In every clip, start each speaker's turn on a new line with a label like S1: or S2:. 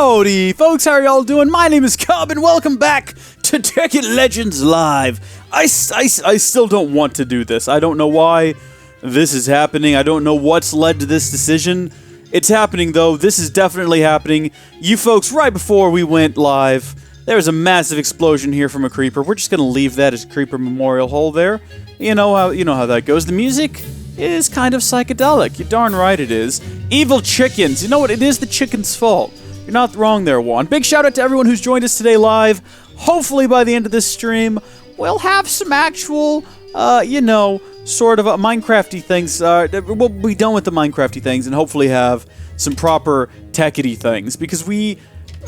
S1: Howdy, folks, how are y'all doing? My name is Cub, and welcome back to Tekkit Legends Live. I still don't want to do this. I don't know why this is happening. I don't know what's led to this decision. It's happening, though. This is definitely happening. You folks, right before we went live, there was a massive explosion here from a creeper. We're just going to leave that as a creeper memorial hole there. You know how that goes. The music is kind of psychedelic. You're darn right it is. Evil chickens. You know what? It is the chicken's fault. You're not wrong there, Juan. Big shout out to everyone who's joined us today live. Hopefully by the end of this stream, we'll have some actual, sort of Minecrafty things. We'll be done with the Minecrafty things and hopefully have some proper Tekkity things. Because we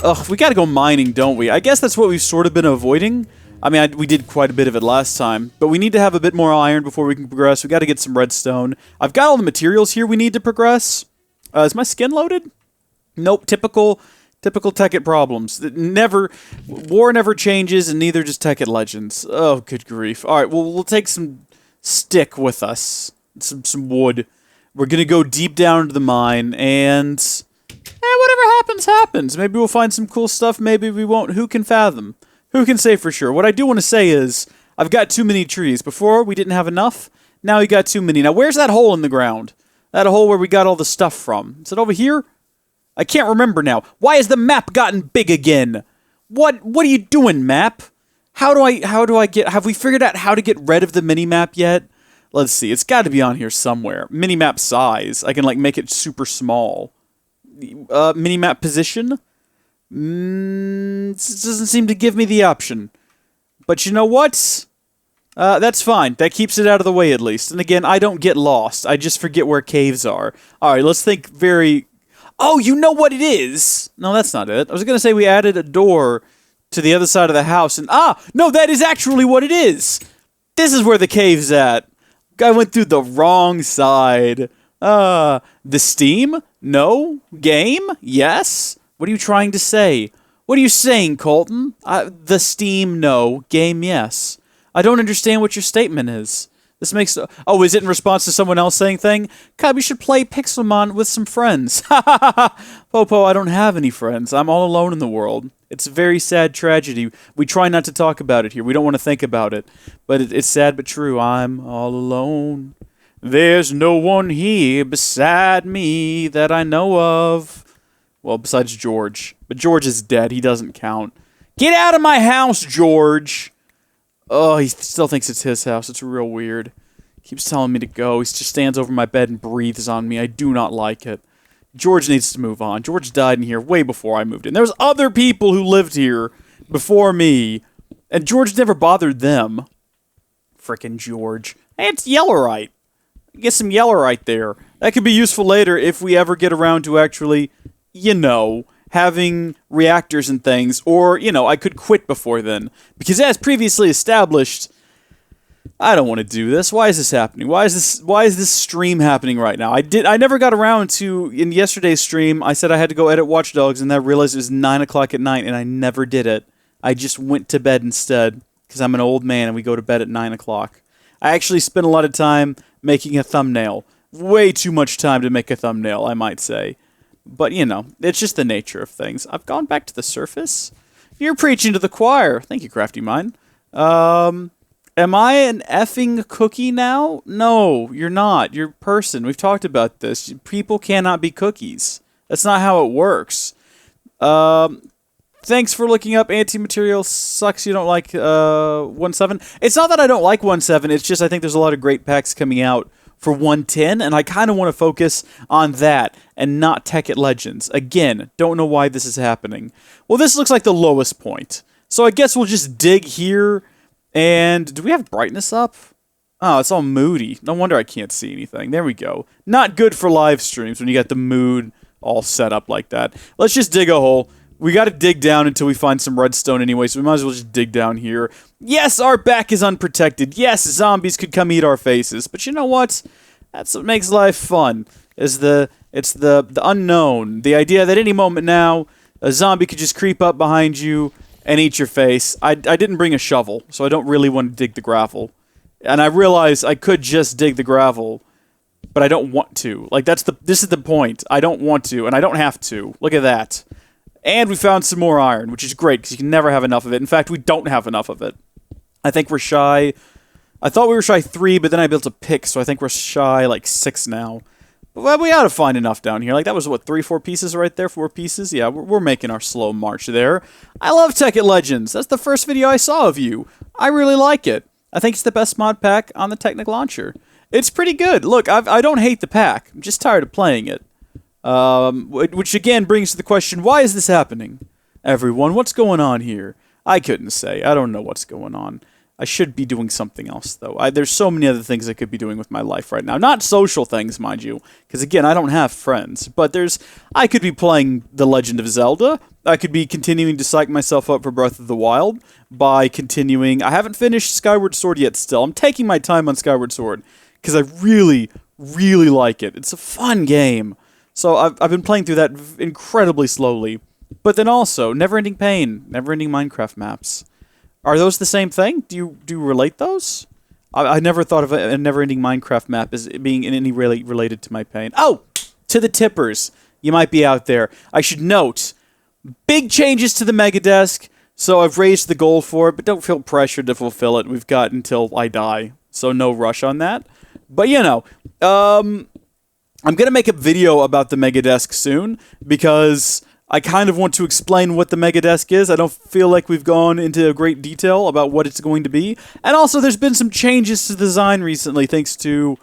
S1: gotta go mining, don't we? I guess that's what we've sort of been avoiding. I mean, we did quite a bit of it last time, but we need to have a bit more iron before we can progress. We gotta get some redstone. I've got all the materials here we need to progress. Is my skin loaded? Nope, typical Tekkit problems. War never changes, and neither does Tekkit Legends. Oh, good grief. Alright, well, we'll take some stick with us. Some wood. We're gonna go deep down into the mine, and whatever happens, happens. Maybe we'll find some cool stuff, maybe we won't. Who can fathom? Who can say for sure? What I do want to say is, I've got too many trees. Before, we didn't have enough. Now we got too many. Now, where's that hole in the ground? That hole where we got all the stuff from. Is it over here? I can't remember now. Why has the map gotten big again? What are you doing, map? How do I get... Have we figured out how to get rid of the mini-map yet? Let's see. It's got to be on here somewhere. Mini-map size. I can, make it super small. Mini-map position? This doesn't seem to give me the option. But you know what? That's fine. That keeps it out of the way, at least. And again, I don't get lost. I just forget where caves are. Alright, let's think very... Oh, you know what it is! No, that's not it. I was gonna say we added a door to the other side of the house, and no, that is actually what it is! This is where the cave's at. I went through the wrong side. The Steam? No. Game? Yes? What are you trying to say? What are you saying, Colton? The Steam, no. Game, yes. I don't understand what your statement is. This makes... Oh, is it in response to someone else saying thing? God, we should play Pixelmon with some friends. Ha ha ha! Popo, I don't have any friends. I'm all alone in the world. It's a very sad tragedy. We try not to talk about it here. We don't want to think about it. But it's sad but true. I'm all alone. There's no one here beside me that I know of. Well, besides George. But George is dead. He doesn't count. Get out of my house, George! Oh, he still thinks it's his house. It's real weird. Keeps telling me to go. He just stands over my bed and breathes on me. I do not like it. George needs to move on. George died in here way before I moved in. There was other people who lived here before me, and George never bothered them. Frickin' George. Hey, it's Yellorite. Get some Yellorite there. That could be useful later if we ever get around to actually, having reactors and things, or, I could quit before then. Because as previously established, I don't want to do this. Why is this happening? Why is this stream happening right now? I never got around to, in yesterday's stream, I said I had to go edit Watch Dogs, and then I realized it was 9 o'clock at night, and I never did it. I just went to bed instead, because I'm an old man, and we go to bed at 9 o'clock. I actually spent a lot of time making a thumbnail. Way too much time to make a thumbnail, I might say. But, it's just the nature of things. I've gone back to the surface. You're preaching to the choir. Thank you, Crafty Mine. Am I an effing cookie now? No, you're not. You're a person. We've talked about this. People cannot be cookies. That's not how it works. Thanks for looking up Anti-Material. Sucks you don't like 1.7. It's not that I don't like 1.7. It's just I think there's a lot of great packs coming out for 1.10, and I kind of want to focus on that and not Tekkit Legends. Again, don't know why this is happening. Well, this looks like the lowest point. So I guess we'll just dig here, and do we have brightness up? Oh, it's all moody. No wonder I can't see anything. There we go. Not good for live streams when you got the mood all set up like that. Let's just dig a hole. We got to dig down until we find some redstone anyway, so we might as well just dig down here. Yes, our back is unprotected. Yes, zombies could come eat our faces. But you know what? That's what makes life fun. It's the unknown. The idea that any moment now, a zombie could just creep up behind you and eat your face. I didn't bring a shovel, so I don't really want to dig the gravel. And I realize I could just dig the gravel, but I don't want to. This is the point. I don't want to, and I don't have to. Look at that. And we found some more iron, which is great, because you can never have enough of it. In fact, we don't have enough of it. I think we're shy... I thought we were shy 3, but then I built a pick, so I think we're shy, like, 6 now. But we ought to find enough down here. Like, that was, what, 3, 4 pieces right there? 4 pieces? Yeah, we're making our slow march there. I love Tekkit Legends. That's the first video I saw of you. I really like it. I think it's the best mod pack on the Tekkit launcher. It's pretty good. Look, I don't hate the pack. I'm just tired of playing it. Which, again, brings to the question, why is this happening? Everyone, what's going on here? I couldn't say. I don't know what's going on. I should be doing something else, though. There's so many other things I could be doing with my life right now. Not social things, mind you, because, again, I don't have friends. But I could be playing The Legend of Zelda. I could be continuing to psych myself up for Breath of the Wild by continuing... I haven't finished Skyward Sword yet still. I'm taking my time on Skyward Sword, because I really, really like it. It's a fun game. So I've been playing through that incredibly slowly. But then also, Never-Ending Pain, Never-Ending Minecraft maps. Are those the same thing? Do you relate those? I never thought of a Never-Ending Minecraft map as being in any way related to my pain. Oh! To the tippers. You might be out there. I should note, big changes to the Mega Desk, so I've raised the goal for it, but don't feel pressured to fulfill it. We've got until I die, so no rush on that. But, you know, I'm going to make a video about the Mega Desk soon, because... I kind of want to explain what the Mega Desk is. I don't feel like we've gone into great detail about what it's going to be. And also, there's been some changes to the design recently, thanks to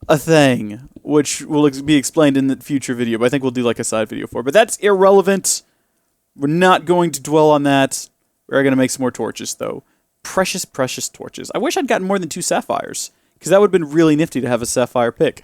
S1: a thing, which will be explained in the future video, but I think we'll do like a side video for it. But that's irrelevant. We're not going to dwell on that. We're going to make some more torches, though. Precious, precious torches. I wish I'd gotten more than 2 sapphires, because that would have been really nifty to have a sapphire pick.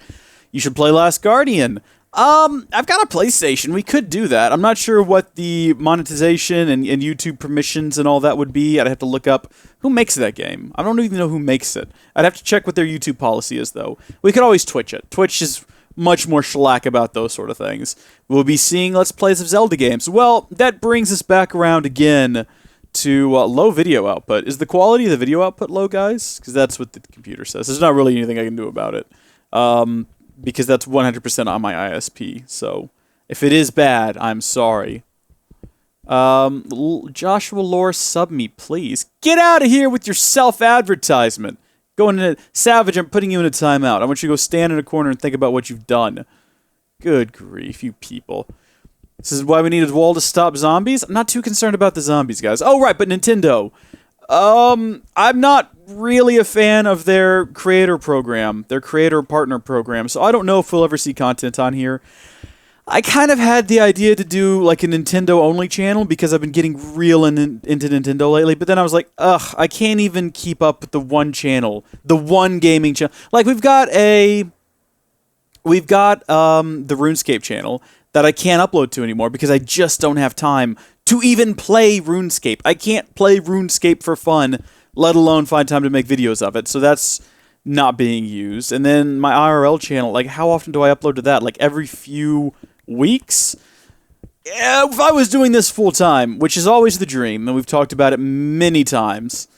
S1: You should play Last Guardian. I've got a PlayStation. We could do that. I'm not sure what the monetization and YouTube permissions and all that would be. I'd have to look up who makes that game. I don't even know who makes it. I'd have to check what their YouTube policy is, though. We could always Twitch it. Twitch is much more shellac about those sort of things. We'll be seeing Let's Plays of Zelda games. Well, that brings us back around again to low video output. Is the quality of the video output low, guys? Because that's what the computer says. There's not really anything I can do about it. Because that's 100% on my ISP. So, if it is bad, I'm sorry. Joshua Lore, sub me, please. Get out of here with your self-advertisement. Going in Savage, I'm putting you in a timeout. I want you to go stand in a corner and think about what you've done. Good grief, you people. This is why we need a wall to stop zombies? I'm not too concerned about the zombies, guys. Oh, right, but Nintendo. I'm not really a fan of their creator program, their creator partner program, so I don't know if we'll ever see content on here. I kind of had the idea to do like a Nintendo-only channel because I've been getting real into Nintendo lately, but then I was like, ugh, I can't even keep up with the one channel, the one gaming channel. Like, we've got the RuneScape channel that I can't upload to anymore because I just don't have time to even play RuneScape. I can't play RuneScape for fun, let alone find time to make videos of it. So that's not being used. And then my IRL channel, like, how often do I upload to that? Like, every few weeks? Yeah, if I was doing this full-time, which is always the dream, and we've talked about it many times,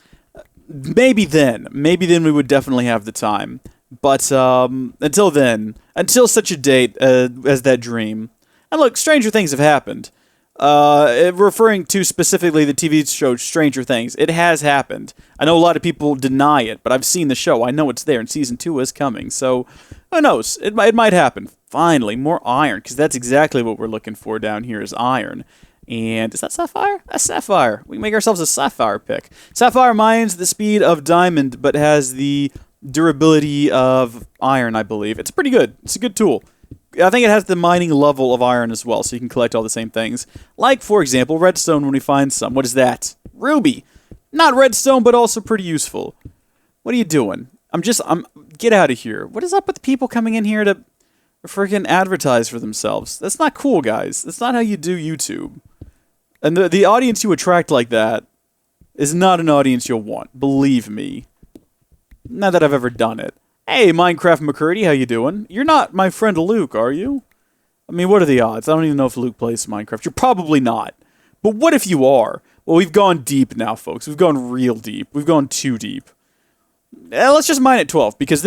S1: maybe then we would definitely have the time. But until then, until such a date as that dream, and look, stranger things have happened. Referring to specifically the TV show Stranger Things, it has happened. I know a lot of people deny it, but I've seen the show. I know it's there, and Season 2 is coming, so who knows? It might happen. Finally, more iron, because that's exactly what we're looking for down here is iron. And is that sapphire? That's sapphire. We can make ourselves a sapphire pick. Sapphire mines the speed of diamond, but has the durability of iron, I believe. It's pretty good. It's a good tool. I think it has the mining level of iron as well, so you can collect all the same things. Like, for example, redstone when we find some. What is that? Ruby. Not redstone, but also pretty useful. What are you doing? Get out of here. What is up with people coming in here to freaking advertise for themselves? That's not cool, guys. That's not how you do YouTube. And the audience you attract like that is not an audience you'll want. Believe me. Not that I've ever done it. Hey, Minecraft McCurdy, how you doing? You're not my friend Luke, are you? I mean, what are the odds? I don't even know if Luke plays Minecraft. You're probably not. But what if you are? Well, we've gone deep now, folks. We've gone real deep. We've gone too deep. Let's just mine at 12, because...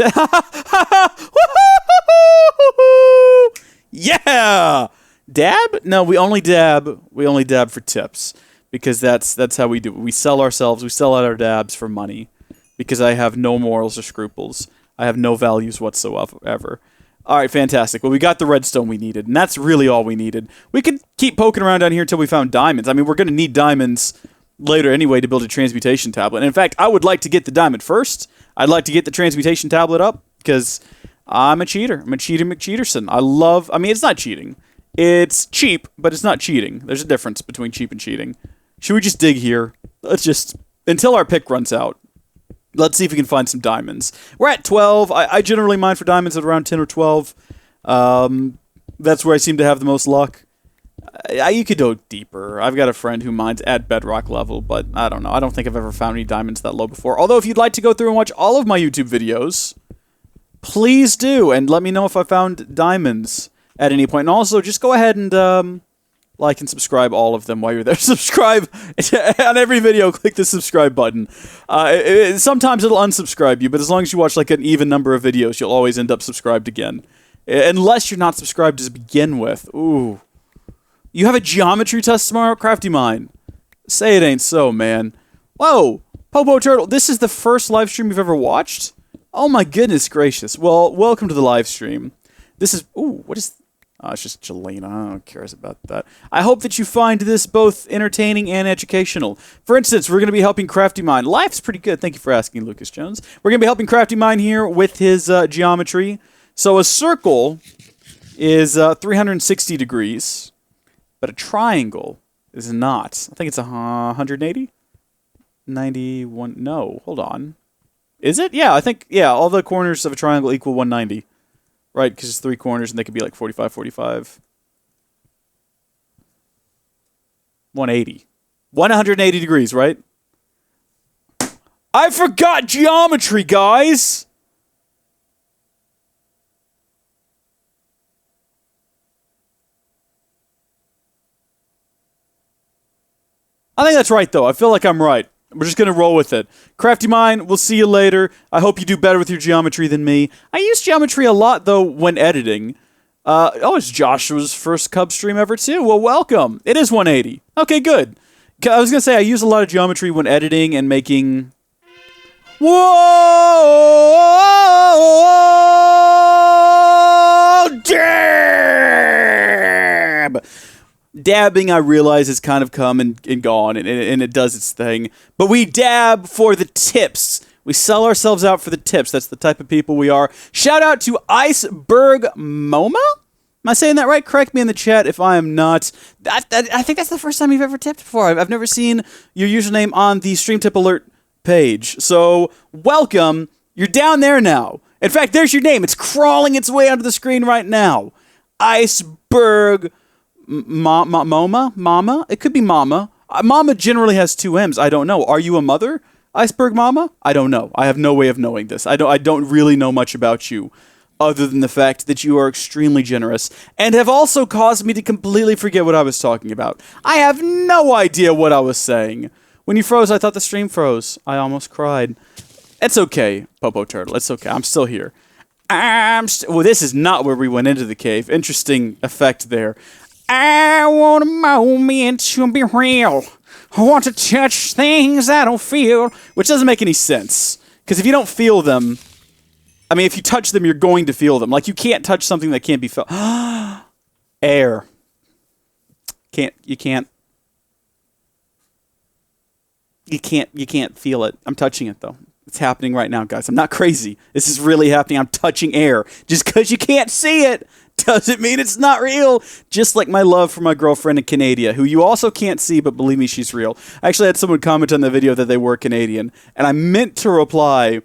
S1: Yeah! Dab? No, we only dab. We only dab for tips because that's how we do it. We sell ourselves. We sell out our dabs for money because I have no morals or scruples. I have no values whatsoever. All right, fantastic. Well, we got the redstone we needed, and that's really all we needed. We could keep poking around down here until we found diamonds. I mean, we're going to need diamonds later anyway to build a transmutation tablet. And in fact, I would like to get the diamond first. I'd like to get the transmutation tablet up because I'm a cheater. I'm a cheater McCheaterson. I mean, it's not cheating. It's cheap, but it's not cheating. There's a difference between cheap and cheating. Should we just dig here? Let's just, until our pick runs out, let's see if we can find some diamonds. We're at 12. I generally mine for diamonds at around 10 or 12. That's where I seem to have the most luck. You could go deeper. I've got a friend who mines at bedrock level, but I don't know. I don't think I've ever found any diamonds that low before. Although, if you'd like to go through and watch all of my YouTube videos, please do, and let me know if I found diamonds at any point. And also, just go ahead and like and subscribe all of them while you're there. Subscribe on every video. Click the subscribe button. Sometimes it'll unsubscribe you, but as long as you watch like an even number of videos, you'll always end up subscribed again. Unless you're not subscribed to begin with. Ooh. You have a geometry test tomorrow, Crafty Mine? Say it ain't so, man. Whoa, Popo Turtle, this is the first live stream you've ever watched? Oh my goodness gracious. Well, welcome to the live stream. This is, ooh, what is, it's just Jelena, I don't care about that. I hope that you find this both entertaining and educational. For instance, we're going to be helping Crafty Mine. Life's pretty good, thank you for asking, Lucas Jones. We're going to be helping Crafty Mine here with his geometry. So a circle is 360 degrees. But a triangle is not. I think it's 180? 91. No, hold on. Is it? Yeah, I think, yeah, all the corners of a triangle equal 190. Right, because it's 3 corners and they could be like 45, 45. 180. 180 degrees, right? I forgot geometry, guys! I think that's right, though. I feel like I'm right. We're just going to roll with it. Crafty Mine, we'll see you later. I hope you do better with your geometry than me. I use geometry a lot, though, when editing. It's Joshua's first Cub stream ever, too. Well, welcome. It is 180. Okay, good. I was going to say, I use a lot of geometry when editing and making... Whoa! Dab! Dabbing, I realize, has kind of come and gone, and it does its thing. But we dab for the tips. We sell ourselves out for the tips. That's the type of people we are. Shout out to Iceberg Moma? Am I saying that right? Correct me in the chat if I am not. I think that's the first time you've ever tipped before. I've never seen your username on the Stream Tip Alert page. So, welcome. You're down there now. In fact, there's your name. It's crawling its way onto the screen right now. Iceberg Mama? It could be Mama. Mama generally has 2 M's. I don't know. Are you a mother, Iceberg Mama? I don't know. I have no way of knowing this. I don't really know much about you, other than the fact that you are extremely generous and have also caused me to completely forget what I was talking about. I have no idea what I was saying. When you froze, I thought the stream froze. I almost cried. It's okay, Popo Turtle. It's okay. I'm still here. Well, this is not where we went into the cave. Interesting effect there. I want a moment to be real. I want to touch things I don't feel. Which doesn't make any sense. Because if you don't feel them... I mean, if you touch them, you're going to feel them. Like, you can't touch something that can't be felt. Air. You can't feel it. I'm touching it, though. It's happening right now, guys. I'm not crazy. This is really happening. I'm touching air. Just because you can't see it doesn't mean it's not real. Just like my love for my girlfriend in Canada, who you also can't see, but believe me, she's real. I actually had someone comment on the video that they were Canadian, and I meant to reply,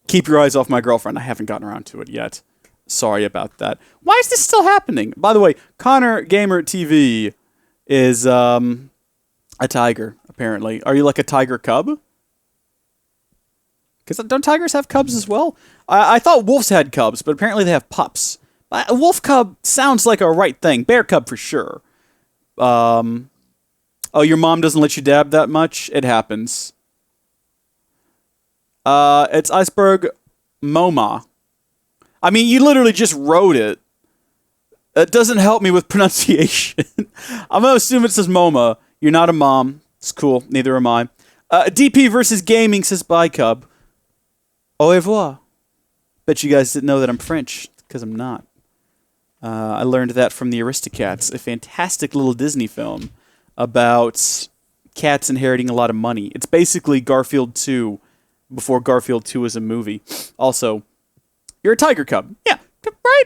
S1: keep your eyes off my girlfriend. I haven't gotten around to it yet. Sorry about that. Why is this still happening? By the way, Connor Gamer TV is a tiger, apparently. Are you like a tiger cub? Because don't tigers have cubs as well? I thought wolves had cubs, but apparently they have pups. A wolf cub sounds like a right thing. Bear cub for sure. Oh, your mom doesn't let you dab that much? It happens. It's Iceberg Moma. I mean, you literally just wrote it. It doesn't help me with pronunciation. I'm going to assume it says MoMA. You're not a mom. It's cool. Neither am I. DP versus gaming says bye, Cub. Au revoir. Bet you guys didn't know that I'm French, because I'm not. I learned that from the Aristocats, a fantastic little Disney film about cats inheriting a lot of money. It's basically Garfield 2 before Garfield 2 was a movie. Also, you're a tiger cub. Yeah, right?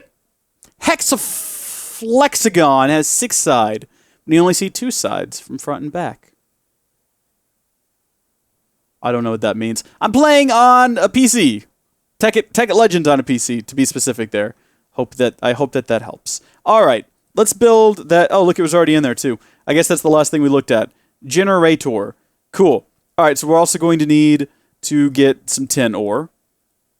S1: Hexaflexagon has 6 sides, but you only see 2 sides from front and back. I don't know what that means. I'm playing on a PC. Tekkit Legends on a PC, to be specific there. I hope that helps. All right, let's build that. Oh, look, it was already in there, too. I guess that's the last thing we looked at. Generator. Cool. All right, so we're also going to need to get some tin ore.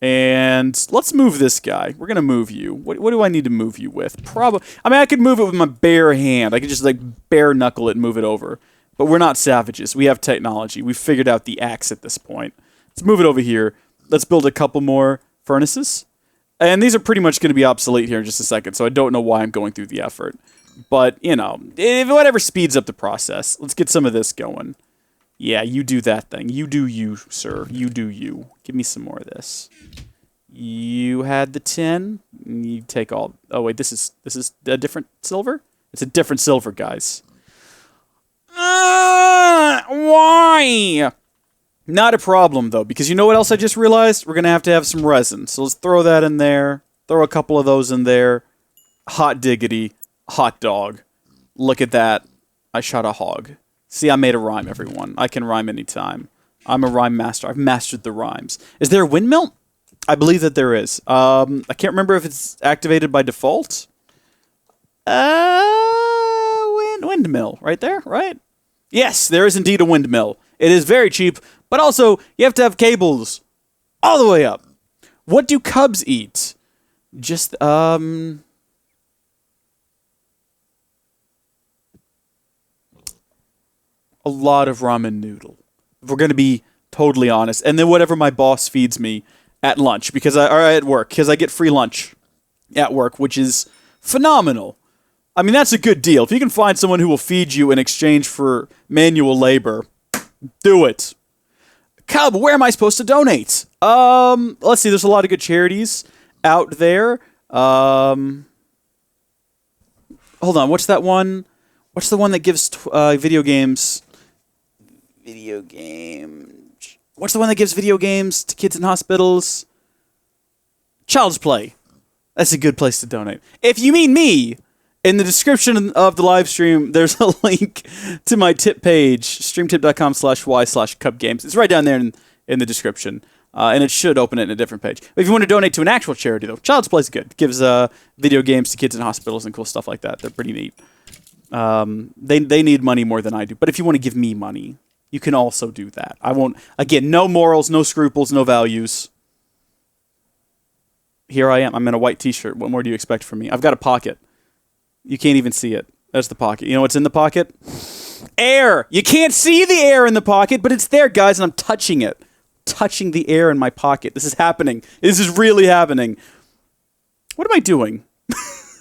S1: And let's move this guy. We're going to move you. What do I need to move you with? Probably. I mean, I could move it with my bare hand. I could just, like, bare knuckle it and move it over. But we're not savages. We have technology. We've figured out the axe at this point. Let's move it over here. Let's build a couple more furnaces. And these are pretty much going to be obsolete here in just a second, so I don't know why I'm going through the effort. But, you know, whatever speeds up the process. Let's get some of this going. Yeah, you do that thing. You do you, sir. You do you. Give me some more of this. You had the tin. You take all... Oh, wait, this is a different silver? It's a different silver, guys. Why? Not a problem, though, because you know what else I just realized? We're going to have some resin. So let's throw that in there. Throw a couple of those in there. Hot diggity. Hot dog. Look at that. I shot a hog. See, I made a rhyme, everyone. I can rhyme anytime. I'm a rhyme master. I've mastered the rhymes. Is there a windmill? I believe that there is. I can't remember if it's activated by default. Windmill. Right there, right? Yes, there is indeed a windmill. It is very cheap, but also, you have to have cables all the way up. What do cubs eat? Just, a lot of ramen noodle. If we're going to be totally honest. And then whatever my boss feeds me at lunch, or at work, because I get free lunch at work, which is phenomenal. I mean, that's a good deal. If you can find someone who will feed you in exchange for manual labor, do it. Cub, where am I supposed to donate? Let's see. There's a lot of good charities out there. Hold on. What's that one? What's the one that gives video games? What's the one that gives video games to kids in hospitals? Child's Play. That's a good place to donate. If you mean me, in the description of the live stream, there's a link to my tip page, streamtip.com/y/cubgames. It's right down there in the description, and it should open it in a different page. But if you want to donate to an actual charity, though, Child's Play is good. It gives video games to kids in hospitals and cool stuff like that. They're pretty neat. They need money more than I do. But if you want to give me money, you can also do that. I won't... Again, no morals, no scruples, no values. Here I am. I'm in a white t-shirt. What more do you expect from me? I've got a pocket. You can't even see it. There's the pocket. You know what's in the pocket? Air! You can't see the air in the pocket, but it's there, guys, and I'm touching it. Touching the air in my pocket. This is happening. This is really happening. What am I doing?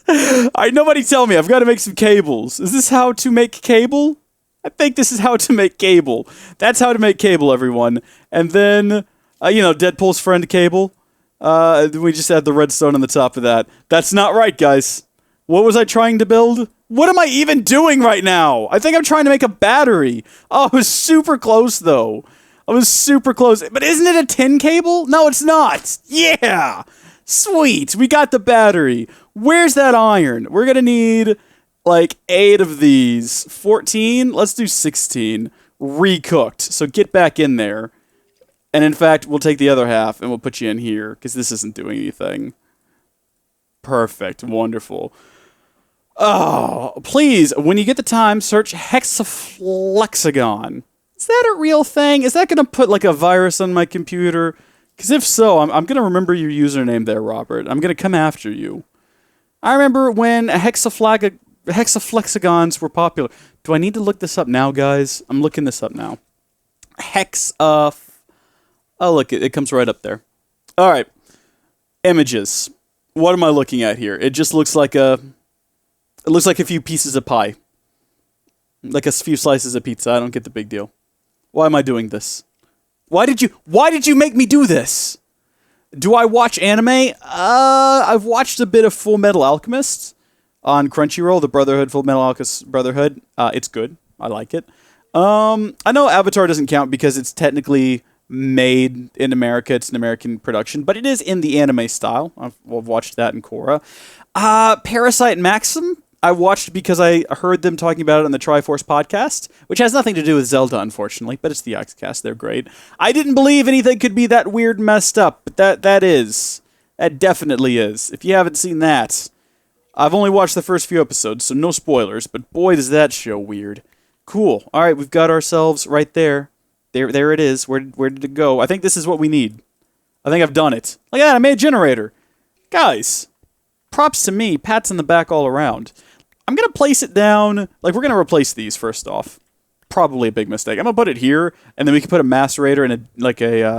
S1: Nobody tell me. I've got to make some cables. Is this how to make cable? I think this is how to make cable. That's how to make cable, everyone. And then, Deadpool's friend cable. We just add the redstone on the top of that. That's not right, guys. What was I trying to build? What am I even doing right now? I think I'm trying to make a battery. Oh, I was super close, though. I was super close. But isn't it a tin cable? No, it's not. Yeah. Sweet. We got the battery. Where's that iron? We're going to need, 8 of these. 14? Let's do 16. Recooked. So get back in there. And in fact, we'll take the other half and we'll put you in here because this isn't doing anything. Perfect. Wonderful. Oh, please, when you get the time, search hexaflexagon. Is that a real thing? Is that going to put, a virus on my computer? Because if so, I'm going to remember your username there, Robert. I'm going to come after you. I remember when hexaflexagons were popular. Do I need to look this up now, guys? I'm looking this up now. Oh, look, it comes right up there. All right. Images. What am I looking at here? It just looks like a It looks like a few pieces of pie. Like a few slices of pizza. I don't get the big deal. Why am I doing this? Why did you make me do this? Do I watch anime? I've watched a bit of Full Metal Alchemist on Crunchyroll, the Brotherhood, Full Metal Alchemist Brotherhood. It's good. I like it. I know Avatar doesn't count because it's technically made in America. It's an American production, but it is in the anime style. I've watched that in Korra. Parasite Maxim, I watched because I heard them talking about it on the Triforce podcast, which has nothing to do with Zelda, unfortunately, but it's the Oxcast. They're great. I didn't believe anything could be that weird and messed up, but that definitely is. If you haven't seen that, I've only watched the first few episodes, so no spoilers, but boy, does that show weird. Cool. All right, we've got ourselves right there. There it is. Where did it go? I think this is what we need. I think I've done it. Look at that, I made a generator. Guys, props to me. Pats on the back all around. I'm going to place it down. Like, we're going to replace these first off. Probably a big mistake. I'm going to put it here, and then we can put a macerator and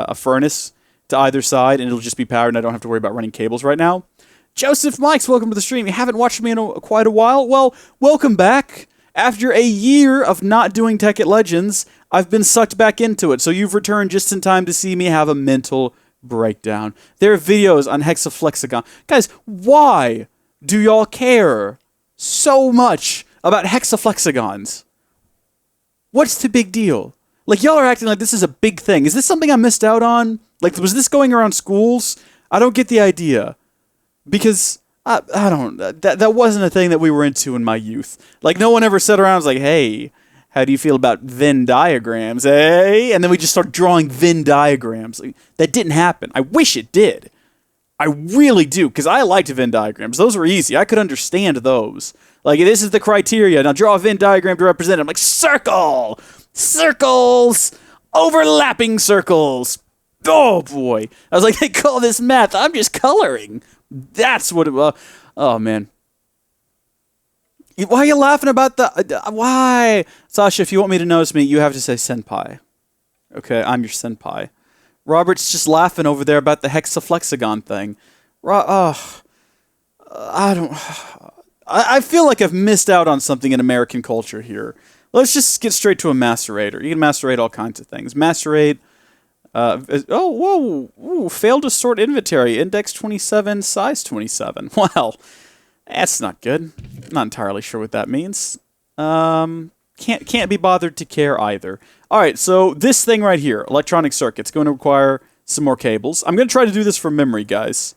S1: a furnace to either side, and it'll just be powered, and I don't have to worry about running cables right now. Joseph Mikes, welcome to the stream. You haven't watched me in quite a while? Well, welcome back. After a year of not doing Tekkit Legends, I've been sucked back into it, so you've returned just in time to see me have a mental breakdown. There are videos on Hexaflexagon. Guys, why do y'all care so much about hexaflexagons? What's the big deal? Like, y'all are acting like this is a big thing. Is this something I missed out on? Like, was this going around schools? I don't get the idea. Because, I don't, that wasn't a thing that we were into in my youth. Like, no one ever sat around and was like, hey, how do you feel about Venn diagrams, eh? And then we just start drawing Venn diagrams. Like, that didn't happen. I wish it did. I really do, because I liked Venn diagrams. Those were easy. I could understand those. Like, this is the criteria. Now draw a Venn diagram to represent it. I'm like, circle! Circles! Overlapping circles! Oh, boy. I was like, they call this math. I'm just coloring. That's what it was. Oh, man. Why are you laughing about the... why? Sasha, if you want me to notice me, you have to say senpai. Okay, I'm your senpai. Robert's just laughing over there about the hexaflexagon thing. I feel like I've missed out on something in American culture here. Let's just get straight to a macerator. You can macerate all kinds of things. Macerate... failed to sort inventory. Index 27, size 27. Well, that's not good. Not entirely sure what that means. Can't be bothered to care either. All right, so this thing right here, electronic circuit's going to require some more cables. I'm going to try to do this from memory, guys.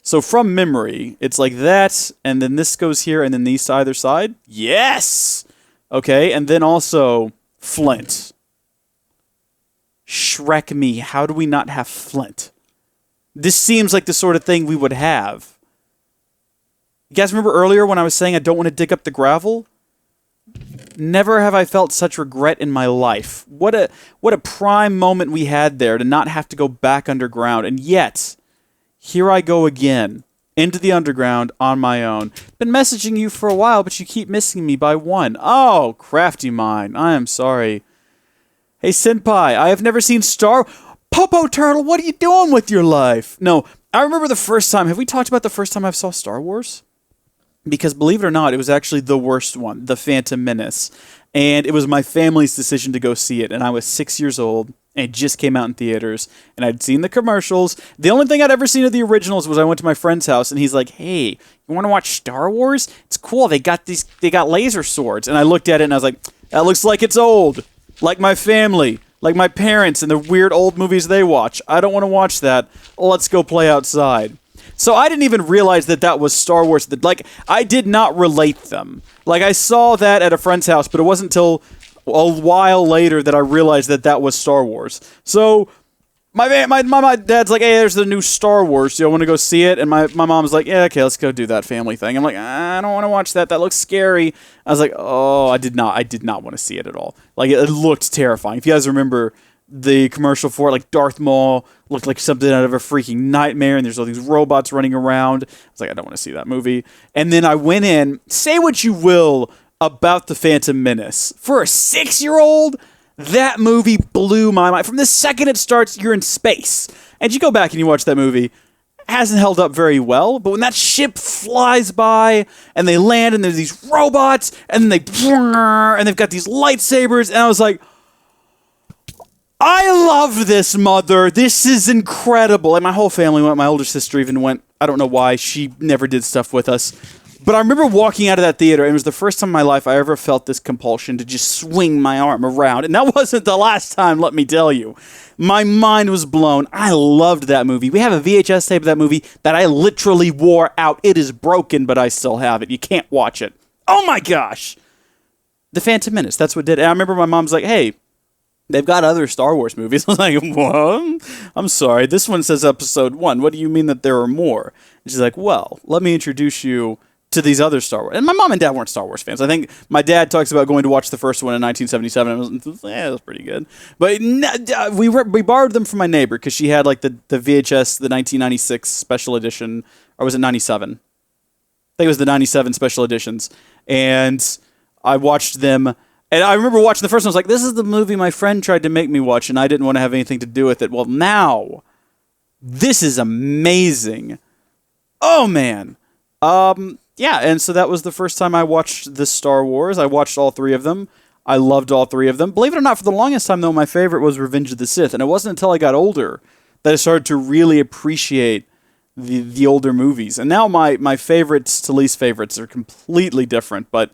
S1: So from memory, it's like that, and then this goes here, and then these to either side. Yes! Okay, and then also flint. Shrek me, how do we not have flint? This seems like the sort of thing we would have. You guys remember earlier when I was saying I don't want to dig up the gravel? Never have I felt such regret in my life. What a prime moment we had there to not have to go back underground. And yet, here I go again, into the underground on my own. Been messaging you for a while, but you keep missing me by one. Oh, crafty mind. I am sorry. Hey, senpai, I have never seen Popo Turtle, what are you doing with your life? No, I remember the first time. Have we talked about the first time I saw Star Wars? Because believe it or not, it was actually the worst one, The Phantom Menace. And it was my family's decision to go see it. And I was 6 years old, and it just came out in theaters. And I'd seen the commercials. The only thing I'd ever seen of the originals was I went to my friend's house, and he's like, hey, you want to watch Star Wars? It's cool. They got laser swords. And I looked at it, and I was like, that looks like it's old. Like my family. Like my parents and the weird old movies they watch. I don't want to watch that. Let's go play outside. So I didn't even realize that was Star Wars. Like, I did not relate them. Like, I saw that at a friend's house, but it wasn't until a while later that I realized that was Star Wars. So my dad's like, hey, there's the new Star Wars. Do you want to go see it? And my mom's like, yeah, okay, let's go do that family thing. I'm like, I don't want to watch that. That looks scary. I was like, oh, I did not want to see it at all. Like, it looked terrifying. If you guys remember the commercial for it, like Darth Maul looked like something out of a freaking nightmare, and there's all these robots running around. I was like, I don't want to see that movie. And then I went in, say what you will about The Phantom Menace. For a 6-year-old, that movie blew my mind. From the second it starts, you're in space. And you go back and you watch that movie, hasn't held up very well, but when that ship flies by and they land and there's these robots and then and they've got these lightsabers, and I was like, I love this, Mother. This is incredible. And my whole family went. My older sister even went. I don't know why. She never did stuff with us. But I remember walking out of that theater, and it was the first time in my life I ever felt this compulsion to just swing my arm around. And that wasn't the last time, let me tell you. My mind was blown. I loved that movie. We have a VHS tape of that movie that I literally wore out. It is broken, but I still have it. You can't watch it. Oh my gosh. The Phantom Menace, that's what did it. And I remember my mom's like, hey, they've got other Star Wars movies. I was like, what? I'm sorry. This one says episode 1. What do you mean that there are more? And she's like, well, let me introduce you to these other Star Wars. And my mom and dad weren't Star Wars fans. I think my dad talks about going to watch the first one in 1977. And it was pretty good. But we borrowed them from my neighbor because she had like the VHS, the 1996 special edition. Or was it 97? I think it was the 97 special editions. And I watched them. And I remember watching the first one. I was like, this is the movie my friend tried to make me watch, and I didn't want to have anything to do with it. Well, now, this is amazing. Oh, man. Yeah, and so that was the first time I watched the Star Wars. I watched all 3 of them. I loved all 3 of them. Believe it or not, for the longest time, though, my favorite was Revenge of the Sith. And it wasn't until I got older that I started to really appreciate the older movies. And now my favorites to least favorites are completely different, but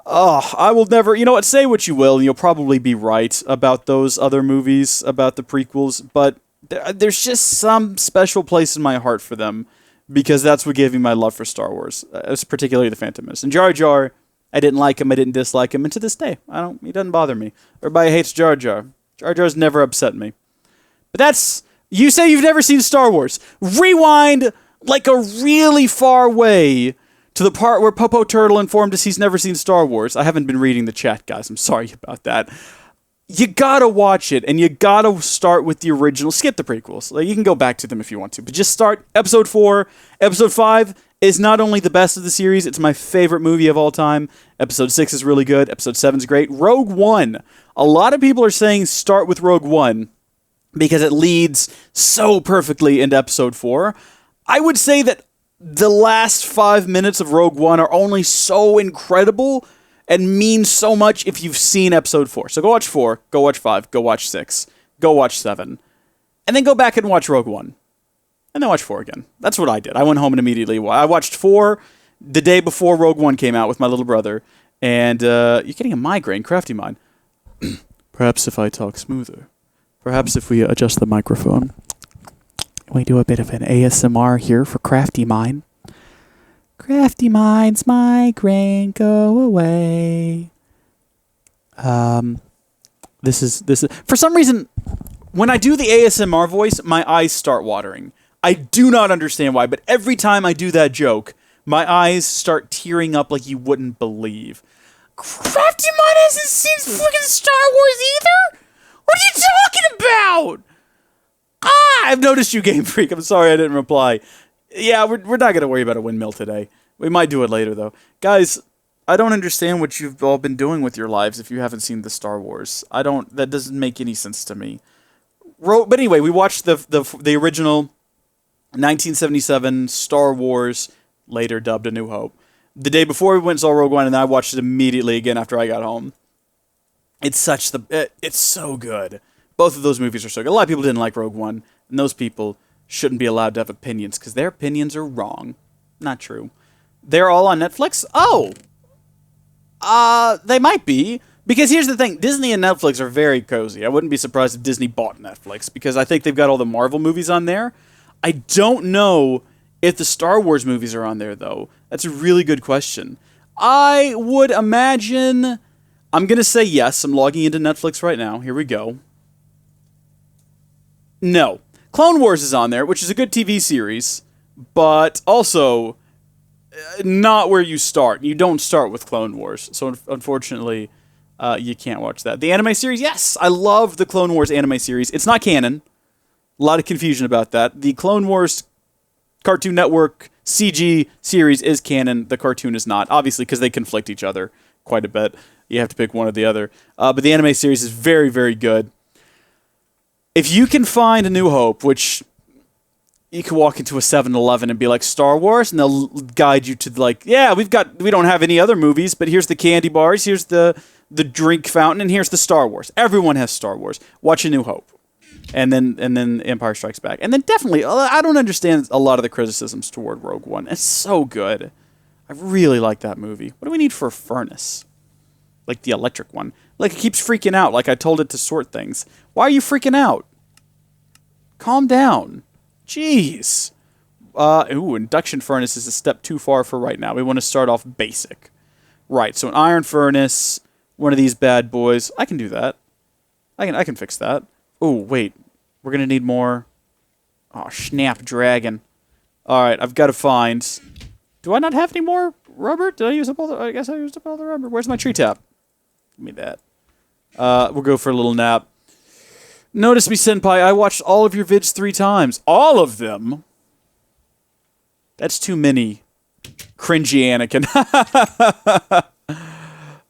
S1: I will never, you know what, say what you will, and you'll probably be right about those other movies, about the prequels, but there's just some special place in my heart for them, because that's what gave me my love for Star Wars, particularly The Phantom Menace. And Jar Jar, I didn't like him, I didn't dislike him, and to this day, he doesn't bother me. Everybody hates Jar Jar. Jar Jar's never upset me. But you say you've never seen Star Wars. Rewind like a really far way to the part where Popo Turtle informed us he's never seen Star Wars. I haven't been reading the chat, guys. I'm sorry about that. You gotta watch it, and you gotta start with the original. Skip the prequels. Like, you can go back to them if you want to, but just start Episode 4. Episode 5 is not only the best of the series, it's my favorite movie of all time. Episode 6 is really good. Episode 7 is great. Rogue One. A lot of people are saying start with Rogue One because it leads so perfectly into Episode 4. I would say that the last 5 minutes of Rogue One are only so incredible and mean so much if you've seen Episode 4. So go watch 4, go watch 5, go watch 6, go watch 7, and then go back and watch Rogue One. And then watch 4 again. That's what I did. I went home and immediately I watched 4 the day before Rogue One came out with my little brother. And you're getting a migraine, Crafty Mind. Perhaps if I talk smoother. Perhaps if we adjust the microphone. We do a bit of an ASMR here for Crafty Mind. Crafty Mind's migraine, go away. This is for some reason, when I do the ASMR voice, my eyes start watering. I do not understand why, but every time I do that joke, my eyes start tearing up like you wouldn't believe. Crafty Mind hasn't seen freaking Star Wars either? What are you talking about? I've noticed you, Game Freak. I'm sorry I didn't reply. Yeah, we're not going to worry about a windmill today. We might do it later, though. Guys, I don't understand what you've all been doing with your lives if you haven't seen the Star Wars. That doesn't make any sense to me. But anyway, we watched the original 1977 Star Wars, later dubbed A New Hope. The day before we went and saw Rogue One, and then I watched it immediately again after I got home. It's so good. Both of those movies are so good. A lot of people didn't like Rogue One, and those people shouldn't be allowed to have opinions, because their opinions are wrong. Not true. They're all on Netflix? Oh! They might be. Because here's the thing, Disney and Netflix are very cozy. I wouldn't be surprised if Disney bought Netflix, because I think they've got all the Marvel movies on there. I don't know if the Star Wars movies are on there, though. That's a really good question. I would imagine... I'm going to say yes. I'm logging into Netflix right now. Here we go. No. Clone Wars is on there, which is a good TV series, but also not where you start. You don't start with Clone Wars, so unfortunately, you can't watch that. The anime series, yes! I love the Clone Wars anime series. It's not canon. A lot of confusion about that. The Clone Wars Cartoon Network CG series is canon. The cartoon is not, obviously, because they conflict each other quite a bit. You have to pick one or the other. But the anime series is very, very good. If you can find A New Hope, which you can walk into a 7-Eleven and be like, Star Wars, and they'll guide you to like, yeah, we don't have any other movies, but here's the candy bars, here's the drink fountain, and here's the Star Wars. Everyone has Star Wars. Watch A New Hope. And then Empire Strikes Back. And then definitely, I don't understand a lot of the criticisms toward Rogue One. It's so good. I really like that movie. What do we need for a furnace? Like the electric one. Like it keeps freaking out, like I told it to sort things. Why are you freaking out? Calm down. Jeez. Induction furnace is a step too far for right now. We want to start off basic. Right, so an iron furnace, one of these bad boys. I can do that. I can fix that. Oh, wait. We're going to need more. Oh, snapdragon. Alright, I've got to find... Do I not have any more rubber? Did I use up all the... I guess I used up all the rubber. Where's my tree tap? Give me that. We'll go for a little nap. Notice me, Senpai, I watched all of your vids 3 times. All of them? That's too many. Cringy Anakin.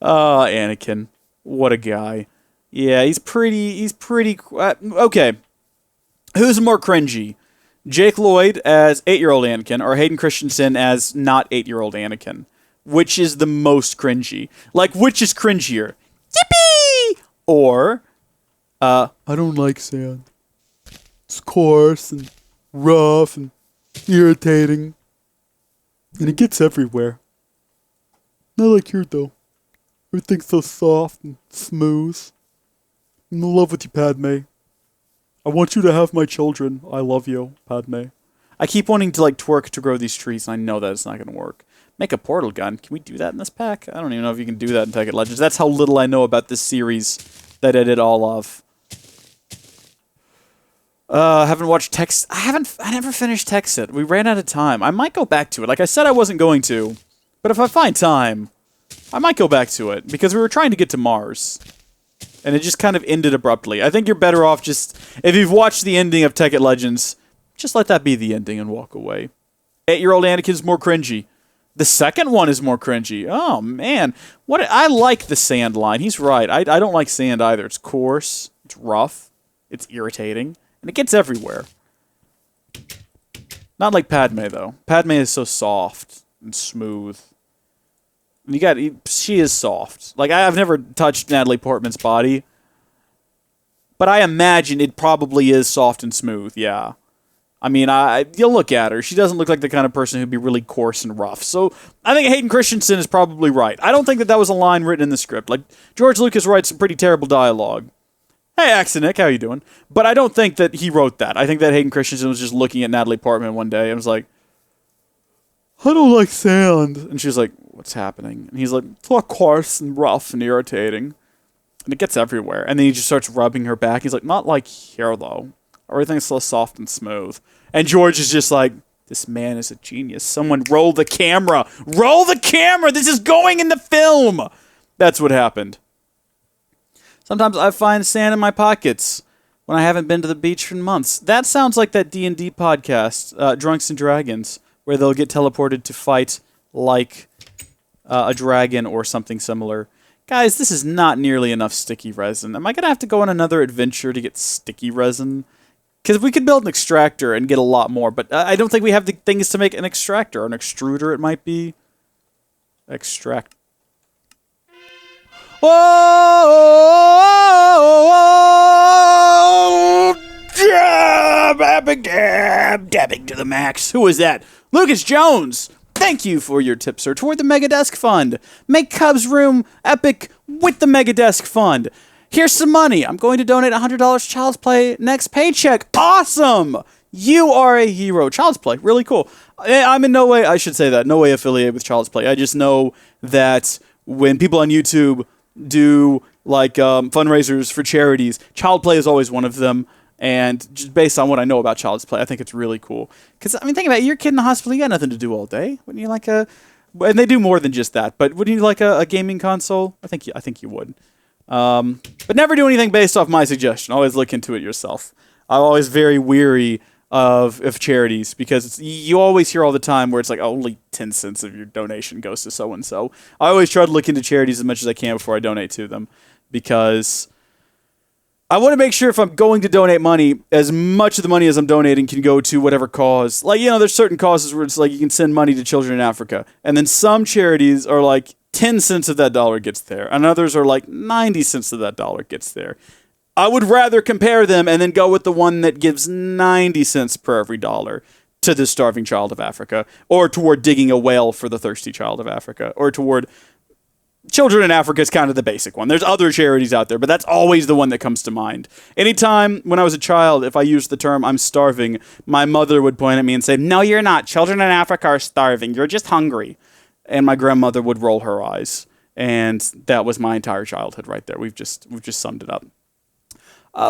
S1: Oh, Anakin. What a guy. Yeah, he's pretty, okay. Who's more cringy? Jake Lloyd as 8-year-old Anakin or Hayden Christensen as not 8-year-old Anakin? Which is the most cringy? Like, which is cringier? Yippee! Or, I don't like sand. It's coarse and rough and irritating. And it gets everywhere. Not like here, though. Everything's so soft and smooth. I'm in love with you, Padme. I want you to have my children. I love you, Padme. I keep wanting to, like, twerk to grow these trees, and I know that it's not going to work. Make a portal gun. Can we do that in this pack? I don't even know if you can do that in Tekkit Legends. That's how little I know about this series that I did all of. I haven't watched Text. I never finished Tekkit. We ran out of time. I might go back to it. Like I said, I wasn't going to. But if I find time, I might go back to it. Because we were trying to get to Mars. And it just kind of ended abruptly. I think you're better off just... If you've watched the ending of Tekkit Legends, just let that be the ending and walk away. 8-year-old Anakin's more cringy. The second one is more cringy. Oh, man. I like the sand line. He's right. I don't like sand either. It's coarse. It's rough. It's irritating. And it gets everywhere. Not like Padme, though. Padme is so soft and smooth. She is soft. Like, I've never touched Natalie Portman's body. But I imagine it probably is soft and smooth, yeah. I mean, you'll look at her. She doesn't look like the kind of person who'd be really coarse and rough. So, I think Hayden Christensen is probably right. I don't think that was a line written in the script. Like, George Lucas writes some pretty terrible dialogue. Hey, Axonic, how you doing? But I don't think that he wrote that. I think that Hayden Christensen was just looking at Natalie Portman one day and was like, I don't like sand. And she's like, what's happening? And he's like, it's all coarse and rough and irritating. And it gets everywhere. And then he just starts rubbing her back. He's like, not like here, though. Everything's so soft and smooth. And George is just like, this man is a genius. Someone roll the camera. Roll the camera! This is going in the film! That's what happened. Sometimes I find sand in my pockets when I haven't been to the beach in months. That sounds like that D&D podcast, Drunks and Dragons, where they'll get teleported to fight like a dragon or something similar. Guys, this is not nearly enough sticky resin. Am I going to have to go on another adventure to get sticky resin? Because we could build an extractor and get a lot more, but I don't think we have the things to make an extractor. Or an extruder, it might be. Extract. Whoa! Dabbing to the max. Who is that? Lucas Jones! Thank you for your tip, sir, toward the Mega Desk Fund. Make Cubs Room epic with the Mega Desk Fund. Here's some money. I'm going to donate $100 Child's Play next paycheck. Awesome! You are a hero. Child's Play, really cool. I'm in no way, I should say that, no way affiliated with Child's Play. I just know that when people on YouTube do like fundraisers for charities, Child Play is always one of them. And just based on what I know about Child's Play, I think it's really cool. Because, I mean, think about it. You're a kid in the hospital. You got nothing to do all day. Wouldn't you like a... And they do more than just that. But wouldn't you like a gaming console? I think you would. But never do anything based off my suggestion. Always look into it yourself. I'm always very weary of charities. Because you always hear all the time where it's like, only 10 cents of your donation goes to so-and-so. I always try to look into charities as much as I can before I donate to them. Because... I want to make sure if I'm going to donate money, as much of the money as I'm donating can go to whatever cause. Like, you know, there's certain causes where it's like you can send money to children in Africa. And then some charities are like 10 cents of that dollar gets there. And others are like 90 cents of that dollar gets there. I would rather compare them and then go with the one that gives 90 cents per every dollar to the starving child of Africa, or toward digging a well for the thirsty child of Africa, or toward Children in Africa is kind of the basic one. There's other charities out there, but that's always the one that comes to mind. Anytime when I was a child, if I used the term "I'm starving," my mother would point at me and say, "No, you're not. Children in Africa are starving. You're just hungry." And my grandmother would roll her eyes. And that was my entire childhood right there. We've just summed it up.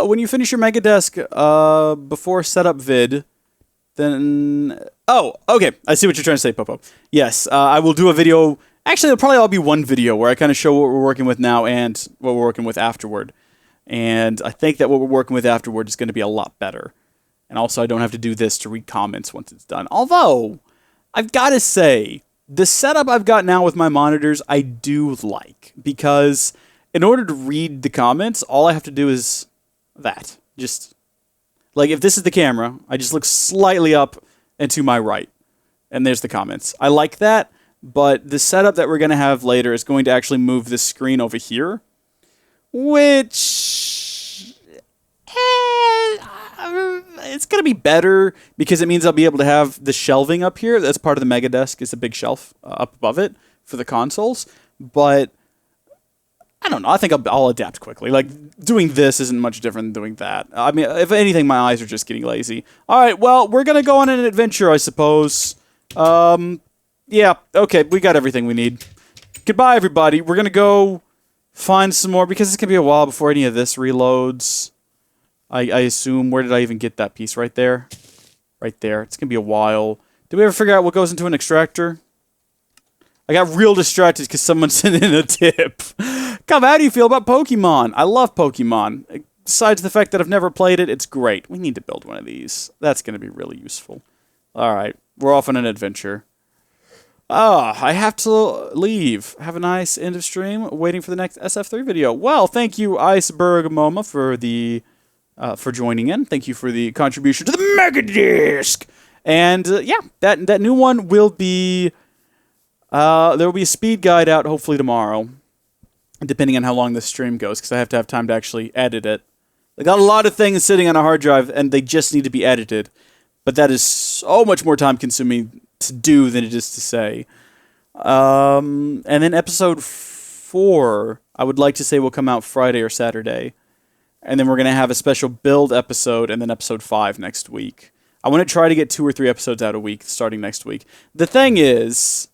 S1: When you finish your Mega Desk before setup vid, then... Oh, okay. I see what you're trying to say, Popo. Yes, I will do a video... Actually, it'll probably all be one video where I kind of show what we're working with now and what we're working with afterward. And I think that what we're working with afterward is going to be a lot better. And also, I don't have to do this to read comments once it's done. Although, I've got to say, the setup I've got now with my monitors, I do like. Because in order to read the comments, all I have to do is that. Just, like, if this is the camera, I just look slightly up and to my right. And there's the comments. I like that. But the setup that we're going to have later is going to actually move this screen over here, which it's going to be better because it means I'll be able to have the shelving up here. That's part of the Mega Desk. It's a big shelf up above it for the consoles. But I don't know. I think I'll adapt quickly. Like, doing this isn't much different than doing that. I mean, if anything, my eyes are just getting lazy. All right, well, we're going to go on an adventure, I suppose. Yeah, okay, we got everything we need. Goodbye, everybody. We're gonna go find some more, because it's gonna be a while before any of this reloads. I assume, where did I even get that piece? Right there? Right there. It's gonna be a while. Did we ever figure out what goes into an extractor? I got real distracted because someone sent in a tip. Come, how do you feel about Pokemon? I love Pokemon. Besides the fact that I've never played it, it's great. We need to build one of these. That's gonna be really useful. Alright, we're off on an adventure. I have to leave. Have a nice end of stream. Waiting for the next SF3 video. Well, thank you, Iceberg Moma, for the for joining in. Thank you for the contribution to the Mega Disc. And yeah, that new one will be. There will be a speed guide out hopefully tomorrow, depending on how long this stream goes, because I have to have time to actually edit it. I got a lot of things sitting on a hard drive, and they just need to be edited. But that is so much more time consuming to do than it is to say. And then episode 4, I would like to say, will come out Friday or Saturday. And then we're going to have a special build episode, and then episode 5 next week. I want to try to get 2 or 3 episodes out a week starting next week. The thing is,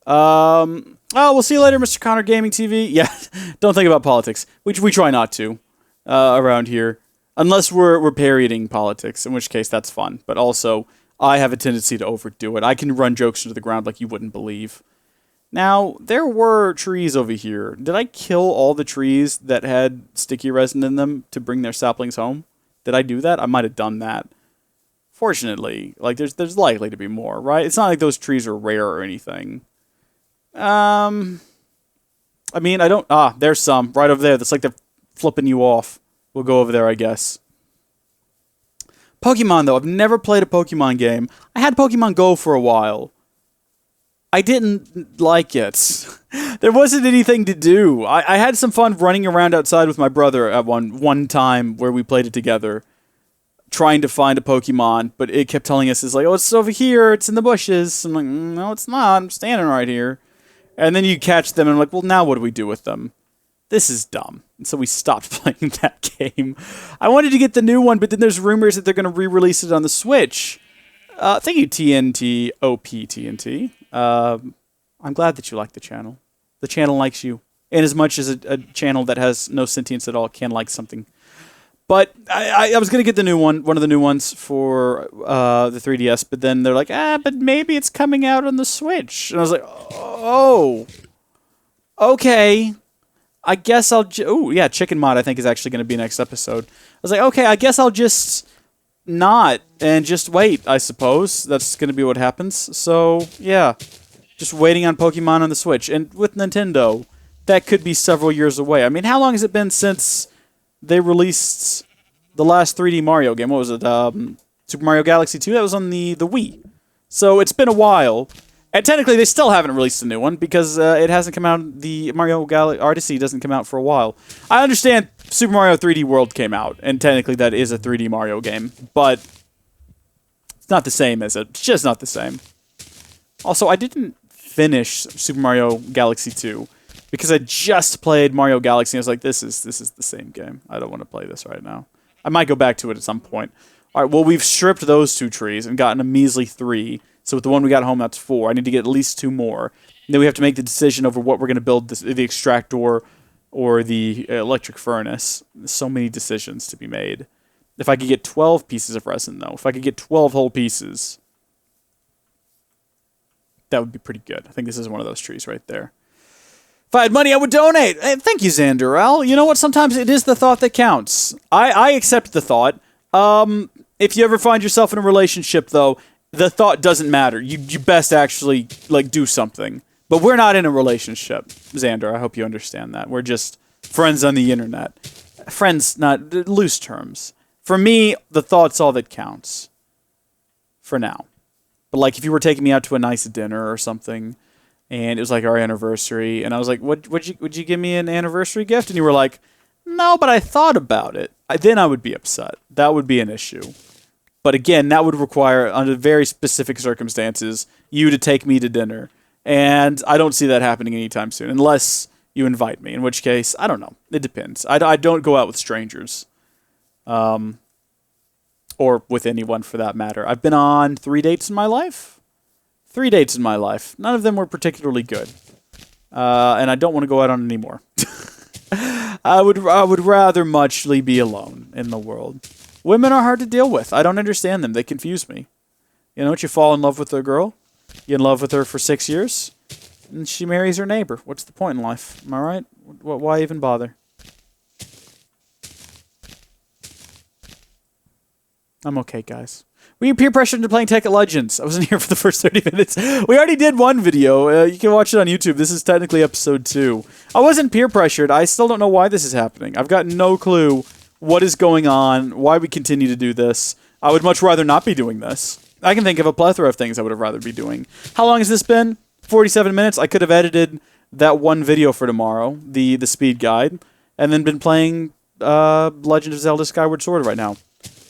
S1: we'll see you later, Mr. Connor Gaming TV. Yeah, don't think about politics. We try not to around here. Unless we're parodying politics, in which case that's fun. But also, I have a tendency to overdo it. I can run jokes into the ground like you wouldn't believe. Now, there were trees over here. Did I kill all the trees that had sticky resin in them to bring their saplings home? Did I do that? I might have done that. Fortunately, like, there's likely to be more, right? It's not like those trees are rare or anything. I mean, I don't... there's some right over there. That's like they're flipping you off. We'll go over there, I guess. Pokemon, though. I've never played a Pokemon game. I had Pokemon Go for a while. I didn't like it. There wasn't anything to do. I had some fun running around outside with my brother at one time where we played it together, trying to find a Pokemon, but it kept telling us, it's like, oh, it's over here, it's in the bushes. I'm like, no, it's not. I'm standing right here. And then you catch them, and I'm like, well, now what do we do with them? This is dumb. And so we stopped playing that game. I wanted to get the new one, but then there's rumors that they're going to re-release it on the Switch. Thank you, TNT, OPTNT. I'm glad that you like the channel. The channel likes you. And as much as a channel that has no sentience at all can like something. But I was going to get the new one of the new ones for the 3DS, but then they're like, but maybe it's coming out on the Switch. And I was like, oh, okay. I guess I'll... Oh, yeah, Chicken Mod, I think, is actually going to be next episode. I was like, okay, I guess I'll just not and just wait, I suppose. That's going to be what happens. So, yeah. Just waiting on Pokemon on the Switch. And with Nintendo, that could be several years away. I mean, how long has it been since they released the last 3D Mario game. What was it? Super Mario Galaxy 2? That was on the Wii. So it's been a while. And technically, they still haven't released a new one because it hasn't come out. The Mario Odyssey doesn't come out for a while. I understand Super Mario 3D World came out, and technically that is a 3D Mario game, but it's not the same, is it? It's just not the same. Also, I didn't finish Super Mario Galaxy 2 because I just played Mario Galaxy. And I was like, this is the same game. I don't want to play this right now. I might go back to it at some point. All right, well, we've stripped those 2 trees and gotten a measly 3. So with the one we got home, that's 4. I need to get at least 2 more. And then we have to make the decision over what we're going to build, the extractor or the electric furnace. There's so many decisions to be made. If I could get 12 pieces of resin, though, if I could get 12 whole pieces, that would be pretty good. I think this is one of those trees right there. If I had money, I would donate. Hey, thank you, Xanderel. You know what? Sometimes it is the thought that counts. I accept the thought. If you ever find yourself in a relationship, though, the thought doesn't matter. You best actually, like, do something. But we're not in a relationship, Xander. I hope you understand that. We're just friends on the internet. Friends, not loose terms. For me, the thought's all that counts. For now. But, like, if you were taking me out to a nice dinner or something, and it was, like, our anniversary, and I was like, would you give me an anniversary gift? And you were like, no, but I thought about it. Then I would be upset. That would be an issue. But again, that would require, under very specific circumstances, you to take me to dinner. And I don't see that happening anytime soon, unless you invite me, in which case, I don't know. It depends. I don't go out with strangers. Or with anyone, for that matter. I've been on 3 dates in my life. 3 dates in my life. None of them were particularly good. And I don't want to go out on any more. I would rather muchly be alone in the world. Women are hard to deal with. I don't understand them. They confuse me. You know what? You fall in love with a girl. You're in love with her for 6 years. And she marries her neighbor. What's the point in life? Am I right? Why even bother? I'm okay, guys. Were you peer pressured into playing Tekkit Legends? I wasn't here for the first 30 minutes. We already did one video. You can watch it on YouTube. This is technically episode 2. I wasn't peer pressured. I still don't know why this is happening. I've got no clue what is going on, why we continue to do this. I would much rather not be doing this. I can think of a plethora of things I would have rather be doing. How long has this been? 47 minutes? I could have edited that one video for tomorrow, the speed guide, and then been playing Legend of Zelda Skyward Sword right now.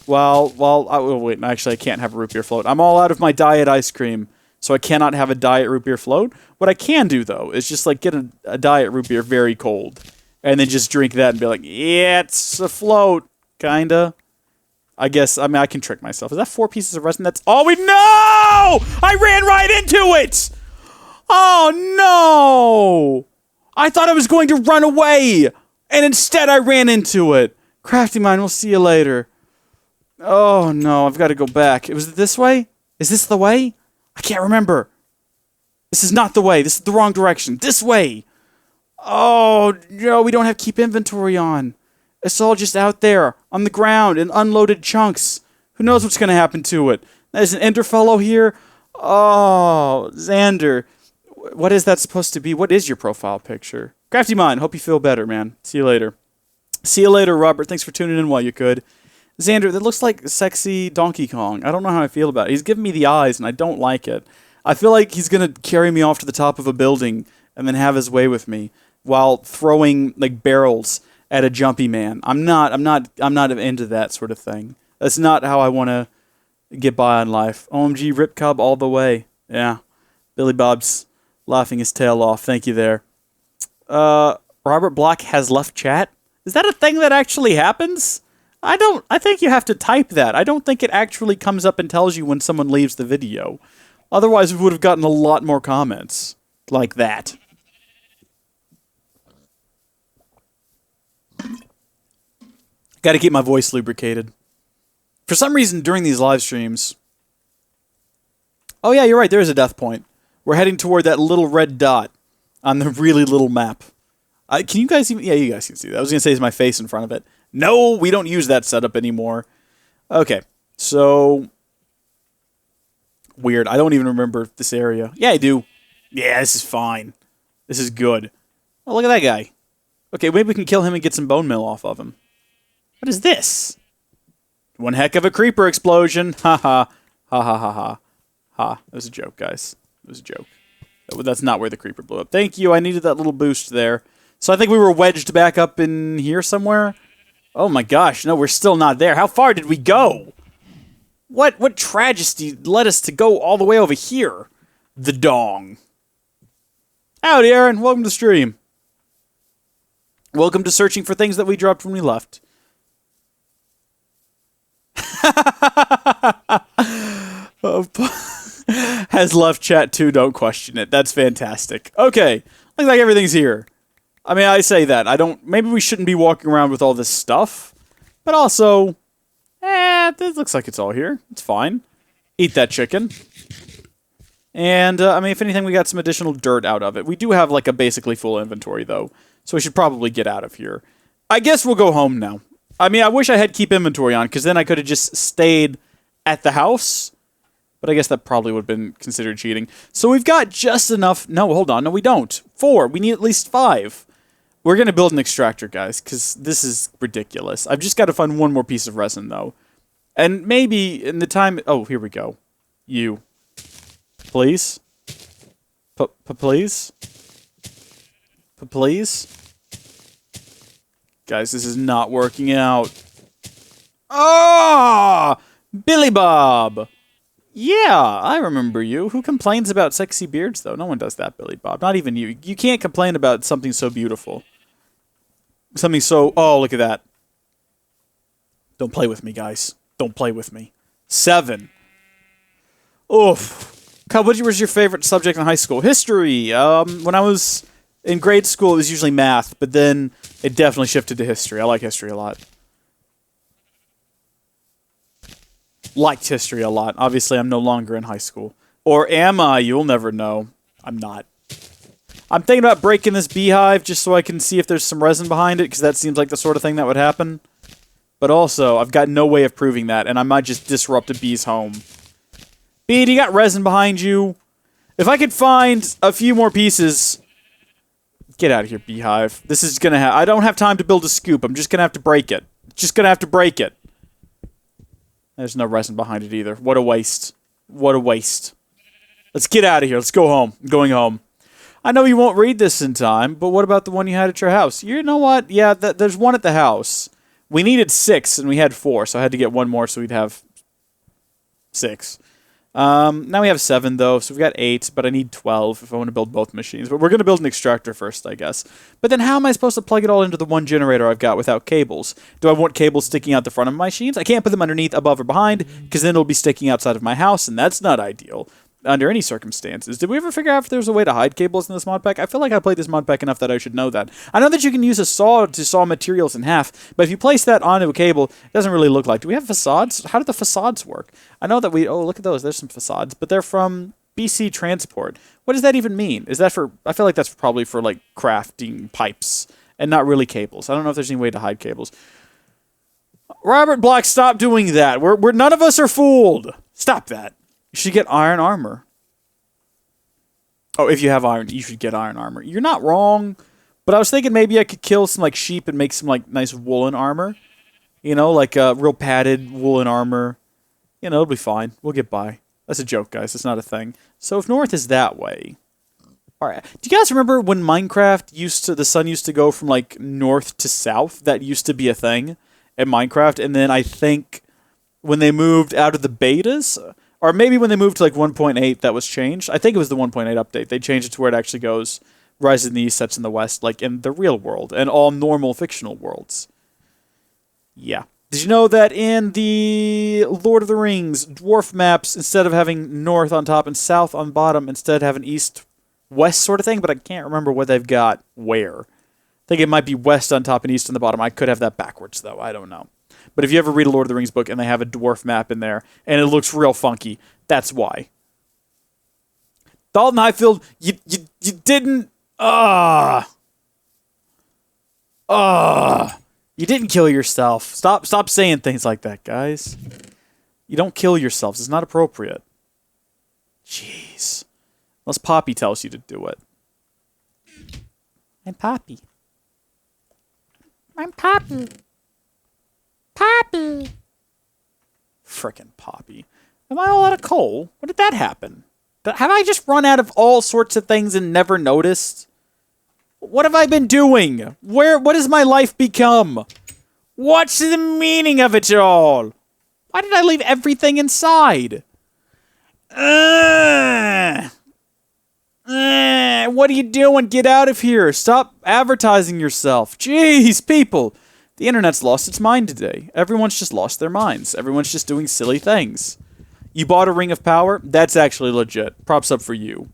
S1: Wait, actually I can't have a root beer float. I'm all out of my diet ice cream, so I cannot have a diet root beer float. What I can do, though, is just like get a diet root beer very cold, and then just drink that and be like, yeah, it's a float, kinda. I guess, I mean, I can trick myself. Is that 4 pieces of resin? That's all we know! I ran right into it! Oh, no! I thought I was going to run away, and instead I ran into it. Crafty Mind, we'll see you later. Oh, no, I've got to go back. Was it this way? Is this the way? I can't remember. This is not the way. This is the wrong direction. This way! Oh, no, we don't have keep inventory on. It's all just out there, on the ground, in unloaded chunks. Who knows what's going to happen to it? There's an ender fellow here. Oh, Xander. What is that supposed to be? What is your profile picture? Crafty Mind, hope you feel better, man. See you later. See you later, Robert. Thanks for tuning in while you could. Xander, that looks like sexy Donkey Kong. I don't know how I feel about it. He's giving me the eyes, and I don't like it. I feel like he's going to carry me off to the top of a building and then have his way with me while throwing, like, barrels at a jumpy man. I'm not into that sort of thing. That's not how I want to get by in life. OMG, Rip Cub all the way. Yeah. Billy Bob's laughing his tail off. Thank you there. Robert Block has left chat? Is that a thing that actually happens? I think you have to type that. I don't think it actually comes up and tells you when someone leaves the video. Otherwise, we would have gotten a lot more comments like that. Got to keep my voice lubricated. For some reason, during these live streams... Oh yeah, you're right, there is a death point. We're heading toward that little red dot on the really little map. Can you guys even... Yeah, you guys can see that. I was going to say, is my face in front of it. No, we don't use that setup anymore. Okay, so... Weird. I don't even remember this area. Yeah, I do. Yeah, this is fine. This is good. Oh, look at that guy. Okay, maybe we can kill him and get some bone meal off of him. What is this? One heck of a creeper explosion. Ha ha. Ha ha ha ha. Ha. It was a joke, guys. It was a joke. That's not where the creeper blew up. Thank you. I needed that little boost there. So I think we were wedged back up in here somewhere. Oh my gosh. No, we're still not there. How far did we go? What tragedy led us to go all the way over here? The dong. Howdy, Aaron. Welcome to the stream. Welcome to searching for things that we dropped when we left. Has left chat too, don't question it. That's fantastic. Okay, looks like everything's here. I mean, I say that. Maybe we shouldn't be walking around with all this stuff. But also, this looks like it's all here. It's fine. Eat that chicken. And, I mean, if anything, we got some additional dirt out of it. We do have, like, a basically full inventory, though. So we should probably get out of here. I guess we'll go home now. I mean, I wish I had keep inventory on, because then I could have just stayed at the house. But I guess that probably would have been considered cheating. So we've got just enough... No, hold on. No, we don't. 4. We need at least 5. We're going to build an extractor, guys, because this is ridiculous. I've just got to find one more piece of resin, though. And maybe in the time... Oh, here we go. You. Please? Please? Please? Guys, this is not working out. Ah! Billy Bob! Yeah, I remember you. Who complains about sexy beards, though? No one does that, Billy Bob. Not even you. You can't complain about something so beautiful. Something so... Oh, look at that. Don't play with me, guys. Don't play with me. 7. Oof. Kyle, what was your favorite subject in high school? History. When I was in grade school, it was usually math, but then it definitely shifted to history. I like history a lot. Liked history a lot. Obviously, I'm no longer in high school. Or am I? You'll never know. I'm not. I'm thinking about breaking this beehive just so I can see if there's some resin behind it, because that seems like the sort of thing that would happen. But also, I've got no way of proving that, and I might just disrupt a bee's home. Bee, do you got resin behind you? If I could find a few more pieces... Get out of here, beehive. This is gonna I don't have time to build a scoop. I'm just gonna have to break it. Just gonna have to break it. There's no resin behind it either. What a waste. What a waste. Let's get out of here. Let's go home. I'm going home. I know you won't read this in time, but what about the one you had at your house? You know what? Yeah, there's one at the house. We needed 6, and we had 4, so I had to get one more so we'd have 6. Now we have 7, though, so we've got 8, but I need 12 if I want to build both machines. But we're going to build an extractor first, I guess. But then how am I supposed to plug it all into the one generator I've got without cables? Do I want cables sticking out the front of my machines? I can't put them underneath, above, or behind, because then it'll be sticking outside of my house, and that's not ideal under any circumstances. Did we ever figure out if there's a way to hide cables in this mod pack? I feel like I played this mod pack enough that I should know that. I know that you can use a saw to saw materials in half, but if you place that onto a cable, it doesn't really look like. Do we have facades? How do the facades work? I know that we... Oh, look at those. There's some facades, but they're from BC Transport. What does that even mean? Is that for... I feel like that's probably for, like, crafting pipes and not really cables. I don't know if there's any way to hide cables. Robert Black, stop doing that. We're none of us are fooled. Stop that. You should get iron armor. Oh, if you have iron, you should get iron armor. You're not wrong, but I was thinking maybe I could kill some, like, sheep and make some, like, nice woolen armor. You know, like, real padded woolen armor. You know, it'll be fine. We'll get by. That's a joke, guys. It's not a thing. So if north is that way... Alright. Do you guys remember when Minecraft the sun used to go from, like, north to south? That used to be a thing in Minecraft. And then I think when they moved out of the betas... Or maybe when they moved to, like, 1.8, that was changed. I think it was the 1.8 update. They changed it to where it actually goes, rises in the east, sets in the west, like in the real world, and all normal fictional worlds. Yeah. Did you know that in the Lord of the Rings dwarf maps, instead of having north on top and south on bottom, instead have an east-west sort of thing? But I can't remember what they've got where. I think it might be west on top and east on the bottom. I could have that backwards, though. I don't know. But if you ever read a Lord of the Rings book and they have a dwarf map in there, and it looks real funky, that's why. Dalton Highfield, you didn't... You didn't kill yourself. Stop saying things like that, guys. You don't kill yourselves. It's not appropriate. Jeez. Unless Poppy tells you to do it. I'm Poppy. I'm Poppy. Frickin' Poppy. Am I all out of coal? When did that happen? Have I just run out of all sorts of things and never noticed? What have I been doing? What has my life become? What's the meaning of it all? Why did I leave everything inside? What are you doing? Get out of here. Stop advertising yourself. Jeez, people. The internet's lost its mind today. Everyone's just lost their minds. Everyone's just doing silly things. You bought a Ring of Power? That's actually legit. Props up for you.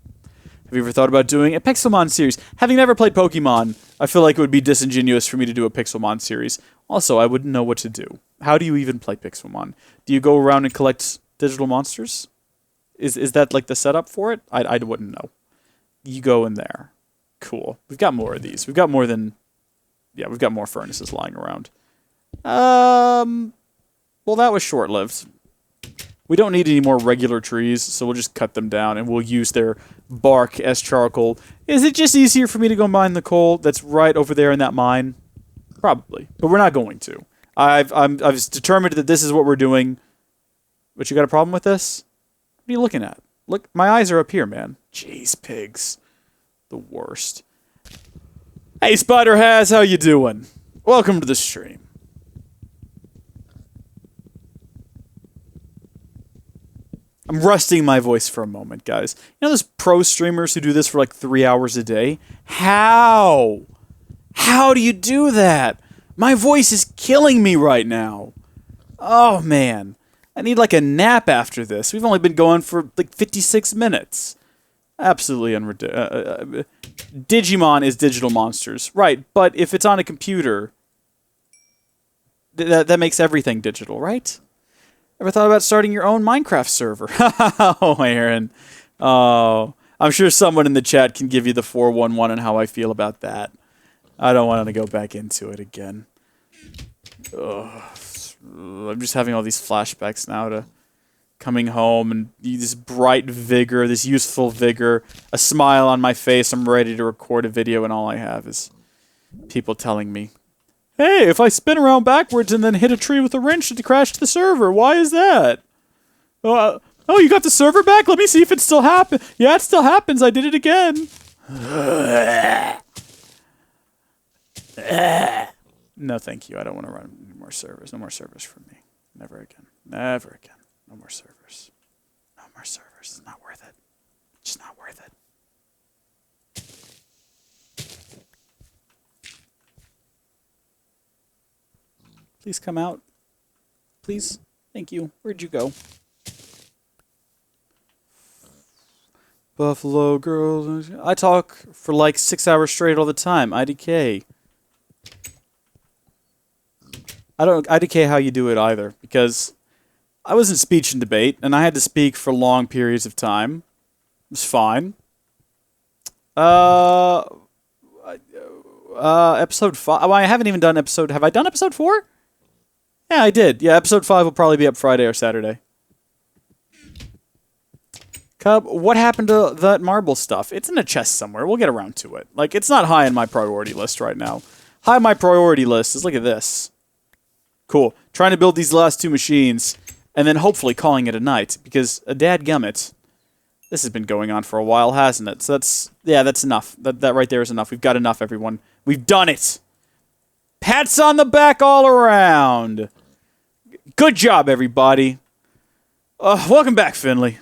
S1: Have you ever thought about doing a Pixelmon series? Having never played Pokemon, I feel like it would be disingenuous for me to do a Pixelmon series. Also, I wouldn't know what to do. How do you even play Pixelmon? Do you go around and collect digital monsters? Is that like the setup for it? I wouldn't know. You go in there. Cool. We've got more of these. We've got more than... Yeah, we've got more furnaces lying around. Well, that was short-lived. We don't need any more regular trees, so we'll just cut them down, and we'll use their bark as charcoal. Is it just easier for me to go mine the coal that's right over there in that mine? Probably, but we're not going to. I've determined that this is what we're doing. But you got a problem with this? What are you looking at? Look, my eyes are up here, man. Jeez, pigs. The worst. Hey, Spider-Has, how you doing? Welcome to the stream. I'm resting my voice for a moment, guys. You know those pro streamers who do this for like 3 hours a day? How? How do you do that? My voice is killing me right now. Oh, man. I need like a nap after this. We've only been going for like 56 minutes. Absolutely unridiculous. Digimon is digital monsters. Right, but if it's on a computer, that makes everything digital, right? Ever thought about starting your own Minecraft server? Oh, Aaron. Oh, I'm sure someone in the chat can give you the 411 on how I feel about that. I don't want to go back into it again. Ugh. I'm just having all these flashbacks now to coming home and this bright vigor, this youthful vigor, a smile on my face. I'm ready to record a video, and all I have is people telling me, hey, if I spin around backwards and then hit a tree with a wrench, it crashed the server. Why is that? Oh, you got the server back? Let me see if it still happens. Yeah, it still happens. I did it again. No, thank you. I don't want to run any more servers. No more servers for me. Never again. Never again. No more servers. No more servers. It's not worth it. It's not worth it. Please come out. Please. Thank you. Where'd you go? Buffalo girls. I talk for like 6 hours straight all the time. IDK. I don't IDK how you do it either, because I was in speech and debate, and I had to speak for long periods of time. It was fine. Episode 5. Oh, I haven't even done episode... Have I done episode 4? Yeah, I did. Yeah, episode 5 will probably be up Friday or Saturday. Cub, what happened to that marble stuff? It's in a chest somewhere. We'll get around to it. Like, it's not high on my priority list right now. High on my priority list is, look at this. Cool. Trying to build these last 2 machines, and then hopefully calling it a night, because dadgummit, this has been going on for a while, hasn't it? So that's enough. That right there is enough. We've got enough, everyone. We've done it! Pats on the back all around! Good job, everybody. Welcome back, Finley.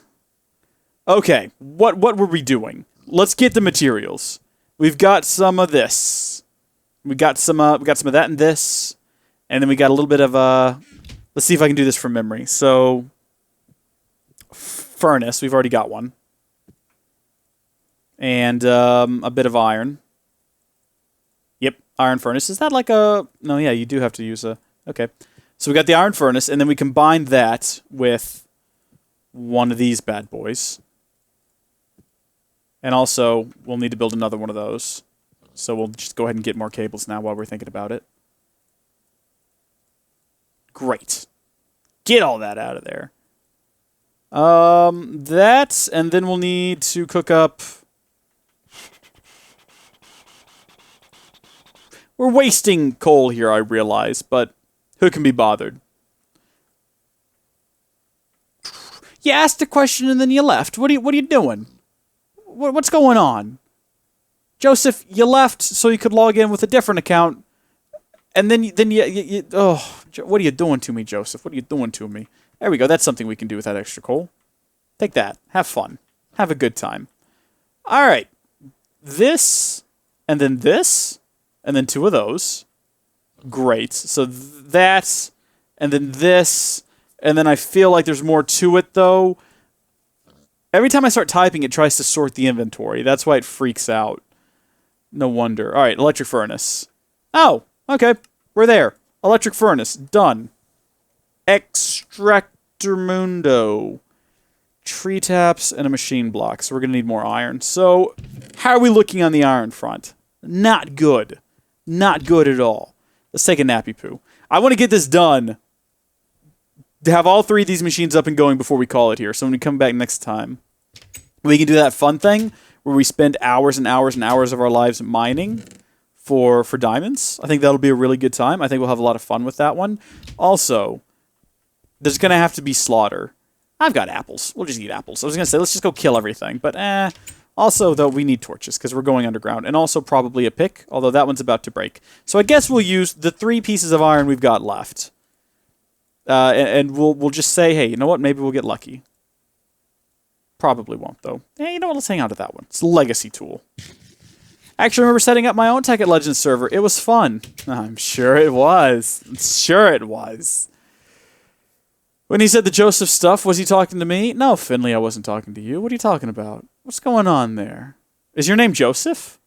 S1: Okay, what were we doing? Let's get the materials. We've got some of this. We got some of that and this. And then we got a little bit of let's see if I can do this from memory. So, furnace, we've already got one. And a bit of iron. Yep, iron furnace. Is that like a... No, yeah, you do have to use a... Okay. So we got the iron furnace, and then we combine that with one of these bad boys. And also, we'll need to build another one of those. So we'll just go ahead and get more cables now while we're thinking about it. Great. Get all that out of there. That, and then we'll need to cook up... We're wasting coal here, I realize, but who can be bothered? You asked a question and then you left. What are you doing? What's going on? Joseph, you left so you could log in with a different account, and then you what are you doing to me, Joseph? What are you doing to me? There we go. That's something we can do with that extra coal. Take that. Have fun. Have a good time. All right. This, and then this, and then 2 of those. Great. So that's, and then this, and then I feel like there's more to it, though. Every time I start typing, it tries to sort the inventory. That's why it freaks out. No wonder. All right, electric furnace. Oh, okay. We're there. Electric furnace. Done. Extractor mundo. Tree taps and a machine block. So we're going to need more iron. So how are we looking on the iron front? Not good. Not good at all. Let's take a nappy poo. I want to get this done. To have all 3 of these machines up and going before we call it here. So when we come back next time, we can do that fun thing where we spend hours and hours and hours of our lives mining for diamonds. I think that'll be a really good time. I think we'll have a lot of fun with that one. Also, there's going to have to be slaughter. I've got apples. We'll just eat apples. I was going to say, let's just go kill everything. But, Also, though, we need torches because we're going underground. And also probably a pick, although that one's about to break. So I guess we'll use the 3 pieces of iron we've got left. And we'll just say, hey, you know what? Maybe we'll get lucky. Probably won't, though. Hey, you know what? Let's hang on to that one. It's a legacy tool. Actually, I remember setting up my own Tekkit Legends server. It was fun. I'm sure it was. Sure it was. When he said the Joseph stuff, was he talking to me? No, Finley, I wasn't talking to you. What are you talking about? What's going on there? Is your name Joseph?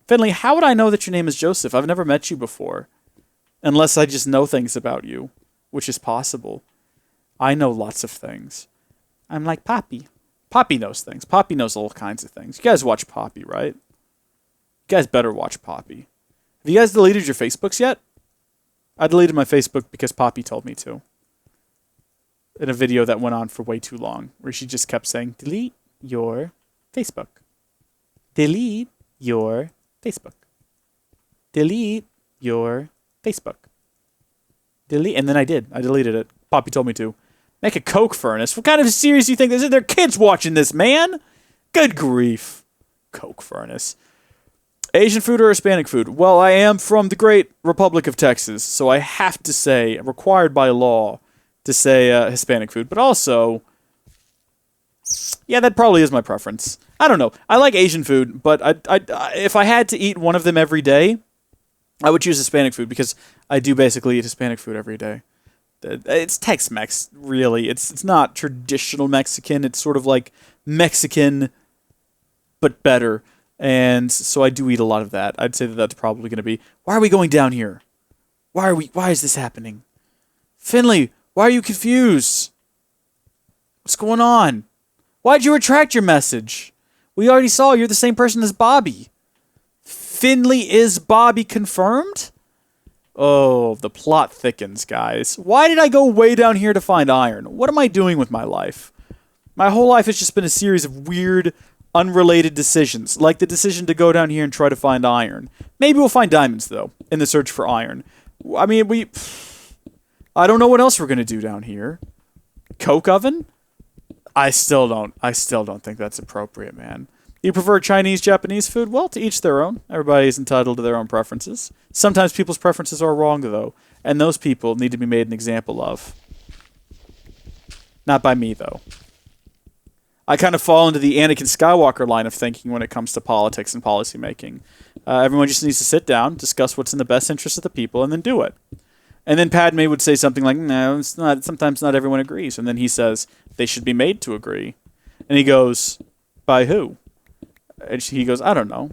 S1: Finley, how would I know that your name is Joseph? I've never met you before. Unless I just know things about you, which is possible. I know lots of things. I'm like Poppy. Poppy knows things. Poppy knows all kinds of things. You guys watch Poppy, right? You guys better watch Poppy. Have you guys deleted your Facebooks yet? I deleted my Facebook because Poppy told me to. In a video that went on for way too long, where she just kept saying, delete your Facebook. Delete your Facebook. Delete your Facebook. Delete, and then I did. I deleted it. Poppy told me to. Make a coke furnace? What kind of series do you think this is? There are kids watching this, man! Good grief. Coke furnace. Asian food or Hispanic food? Well, I am from the great Republic of Texas, so I have to say, required by law, to say Hispanic food. But also, yeah, that probably is my preference. I don't know. I like Asian food, but if I had to eat one of them every day, I would choose Hispanic food because I do basically eat Hispanic food every day. It's Tex-Mex, really. It's not traditional Mexican. It's sort of like Mexican, but better. And so I do eat a lot of that. I'd say that that's probably going to be... Why are we going down here? Why is this happening? Finley, why are you confused? What's going on? Why'd you retract your message? We already saw you're the same person as Bobby. Finley is Bobby confirmed? Oh, the plot thickens, guys. Why did I go way down here to find iron? What am I doing with my life? My whole life has just been a series of weird, unrelated decisions, like the decision to go down here and try to find iron. Maybe we'll find diamonds, though, in the search for iron. I mean, I don't know what else we're going to do down here. Coke oven? I still don't think that's appropriate, man. You prefer Chinese, Japanese food? Well, to each their own. Everybody's entitled to their own preferences. Sometimes people's preferences are wrong, though, and those people need to be made an example of. Not by me, though. I kind of fall into the Anakin Skywalker line of thinking when it comes to politics and policymaking. Everyone just needs to sit down, discuss what's in the best interest of the people, and then do it. And then Padme would say something like, no, it's not. Sometimes not everyone agrees. And then he says, they should be made to agree. And he goes, by who? And he goes, I don't know.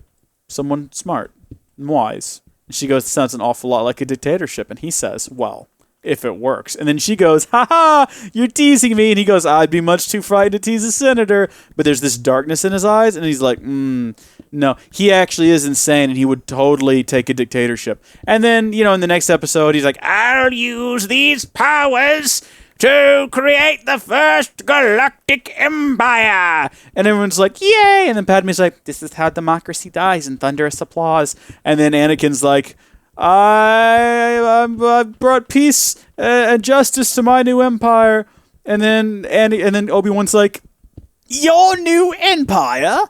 S1: Someone smart and wise. And she goes, it sounds an awful lot like a dictatorship. And he says, well, if it works. And then she goes, ha ha, you're teasing me. And he goes, I'd be much too frightened to tease a senator. But there's this darkness in his eyes. And he's like, no, he actually is insane. And he would totally take a dictatorship. And then, in the next episode, he's like, I'll use these powers to create the first galactic empire. And everyone's like, yay. And then Padme's like, this is how democracy dies, in thunderous applause. And then Anakin's like, I brought peace and justice to my new empire. And then Obi-Wan's like, your new empire?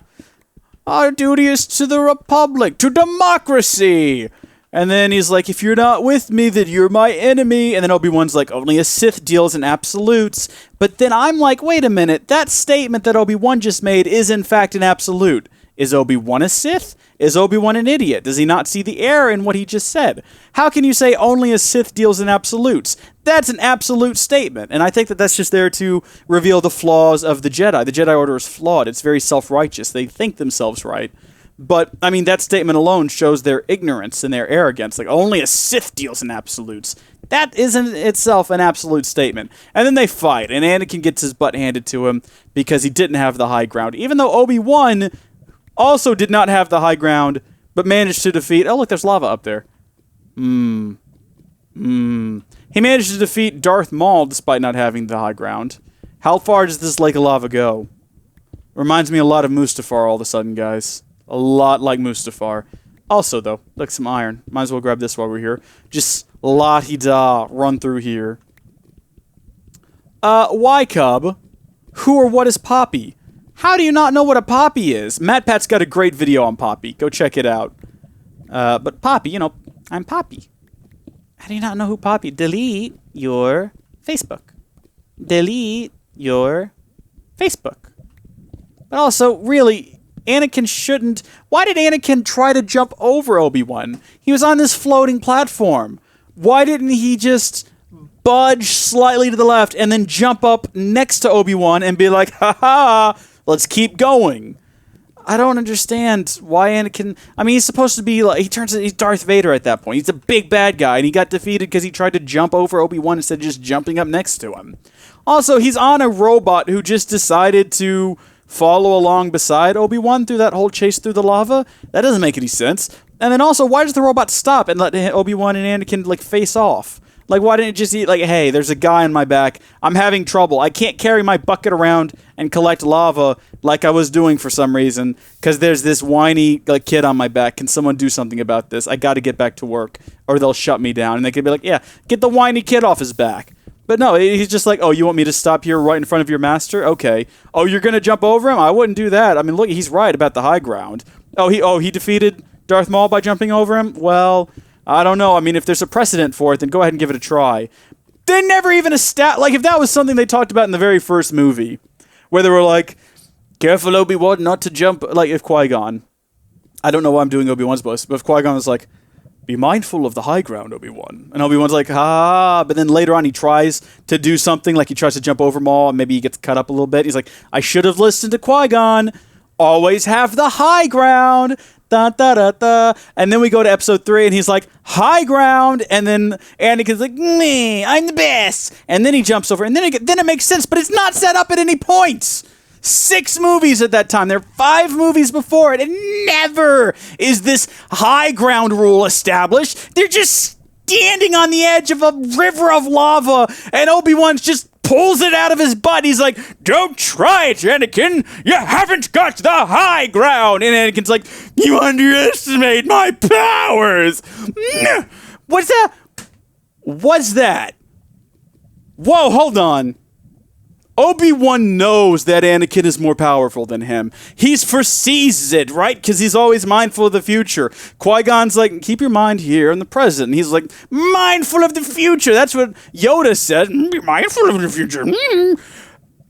S1: Our duty is to the Republic, to democracy. And then he's like, if you're not with me, then you're my enemy. And then Obi-Wan's like, only a Sith deals in absolutes. But then I'm like, wait a minute, that statement that Obi-Wan just made is in fact an absolute. Is Obi-Wan a Sith? Is Obi-Wan an idiot? Does he not see the error in what he just said? How can you say only a Sith deals in absolutes? That's an absolute statement. And I think that that's just there to reveal the flaws of the Jedi. The Jedi Order is flawed. It's very self-righteous. They think themselves right. But, I mean, that statement alone shows their ignorance and their arrogance. Like, only a Sith deals in absolutes. That isn't itself an absolute statement. And then they fight, and Anakin gets his butt handed to him because he didn't have the high ground. Even though Obi-Wan also did not have the high ground, but managed to defeat... Oh, look, there's lava up there. He managed to defeat Darth Maul despite not having the high ground. How far does this lake of lava go? Reminds me a lot of Mustafar all of a sudden, guys. A lot like Mustafar. Also, though, look, some iron. Might as well grab this while we're here. Just la-di-da, run through here. Why, Cub? Who or what is Poppy? How do you not know what a Poppy is? MatPat's got a great video on Poppy. Go check it out. But Poppy, you know, I'm Poppy. How do you not know who Poppy? Delete your Facebook. Delete your Facebook. But also, really, Anakin shouldn't... Why did Anakin try to jump over Obi-Wan? He was on this floating platform. Why didn't he just budge slightly to the left and then jump up next to Obi-Wan and be like, ha-ha, let's keep going? I don't understand why Anakin... I mean, he's supposed to be like... He's Darth Vader at that point. He's a big bad guy, and he got defeated because he tried to jump over Obi-Wan instead of just jumping up next to him. Also, he's on a robot who just decided to follow along beside Obi-Wan through that whole chase through the lava. That doesn't make any sense. And then also, why does the robot stop and let Obi-Wan and Anakin, like, face off? Like, why didn't it just eat, like, hey, there's a guy on my back. I'm having trouble. I can't carry my bucket around and collect lava like I was doing for some reason because there's this whiny like kid on my back. Can someone do something about this? I got to get back to work or they'll shut me down. And they could be like, yeah, get the whiny kid off his back. But no, he's just like, oh, you want me to stop here right in front of your master? Okay. Oh, you're going to jump over him? I wouldn't do that. I mean, look, he's right about the high ground. Oh, he defeated Darth Maul by jumping over him? Well, I don't know. I mean, if there's a precedent for it, then go ahead and give it a try. They never even like, if that was something they talked about in the very first movie, where they were like, careful, Obi-Wan, not to jump, like, if Qui-Gon, I don't know why I'm doing Obi-Wan's voice, but if Qui-Gon was like, be mindful of the high ground, Obi-Wan. And Obi-Wan's like, but then later on he tries to do something, like he tries to jump over Maul, and maybe he gets cut up a little bit. He's like, I should have listened to Qui-Gon. Always have the high ground. Da, da, da, da. And then we go to episode 3, and he's like, high ground. And then Anakin's like, me, I'm the best. And then he jumps over, and then it makes sense, but it's not set up at any point. 6 movies at that time. There are 5 movies before it, and never is this high ground rule established. They're just standing on the edge of a river of lava, and Obi-Wan just pulls it out of his butt. He's like, don't try it, Anakin. You haven't got the high ground. And Anakin's like, you underestimate my powers. What's that? What's that? Whoa, hold on. Obi-Wan knows that Anakin is more powerful than him. He foresees it, right? Because he's always mindful of the future. Qui-Gon's like, keep your mind here in the present. And he's like, mindful of the future. That's what Yoda said. Be mindful of the future.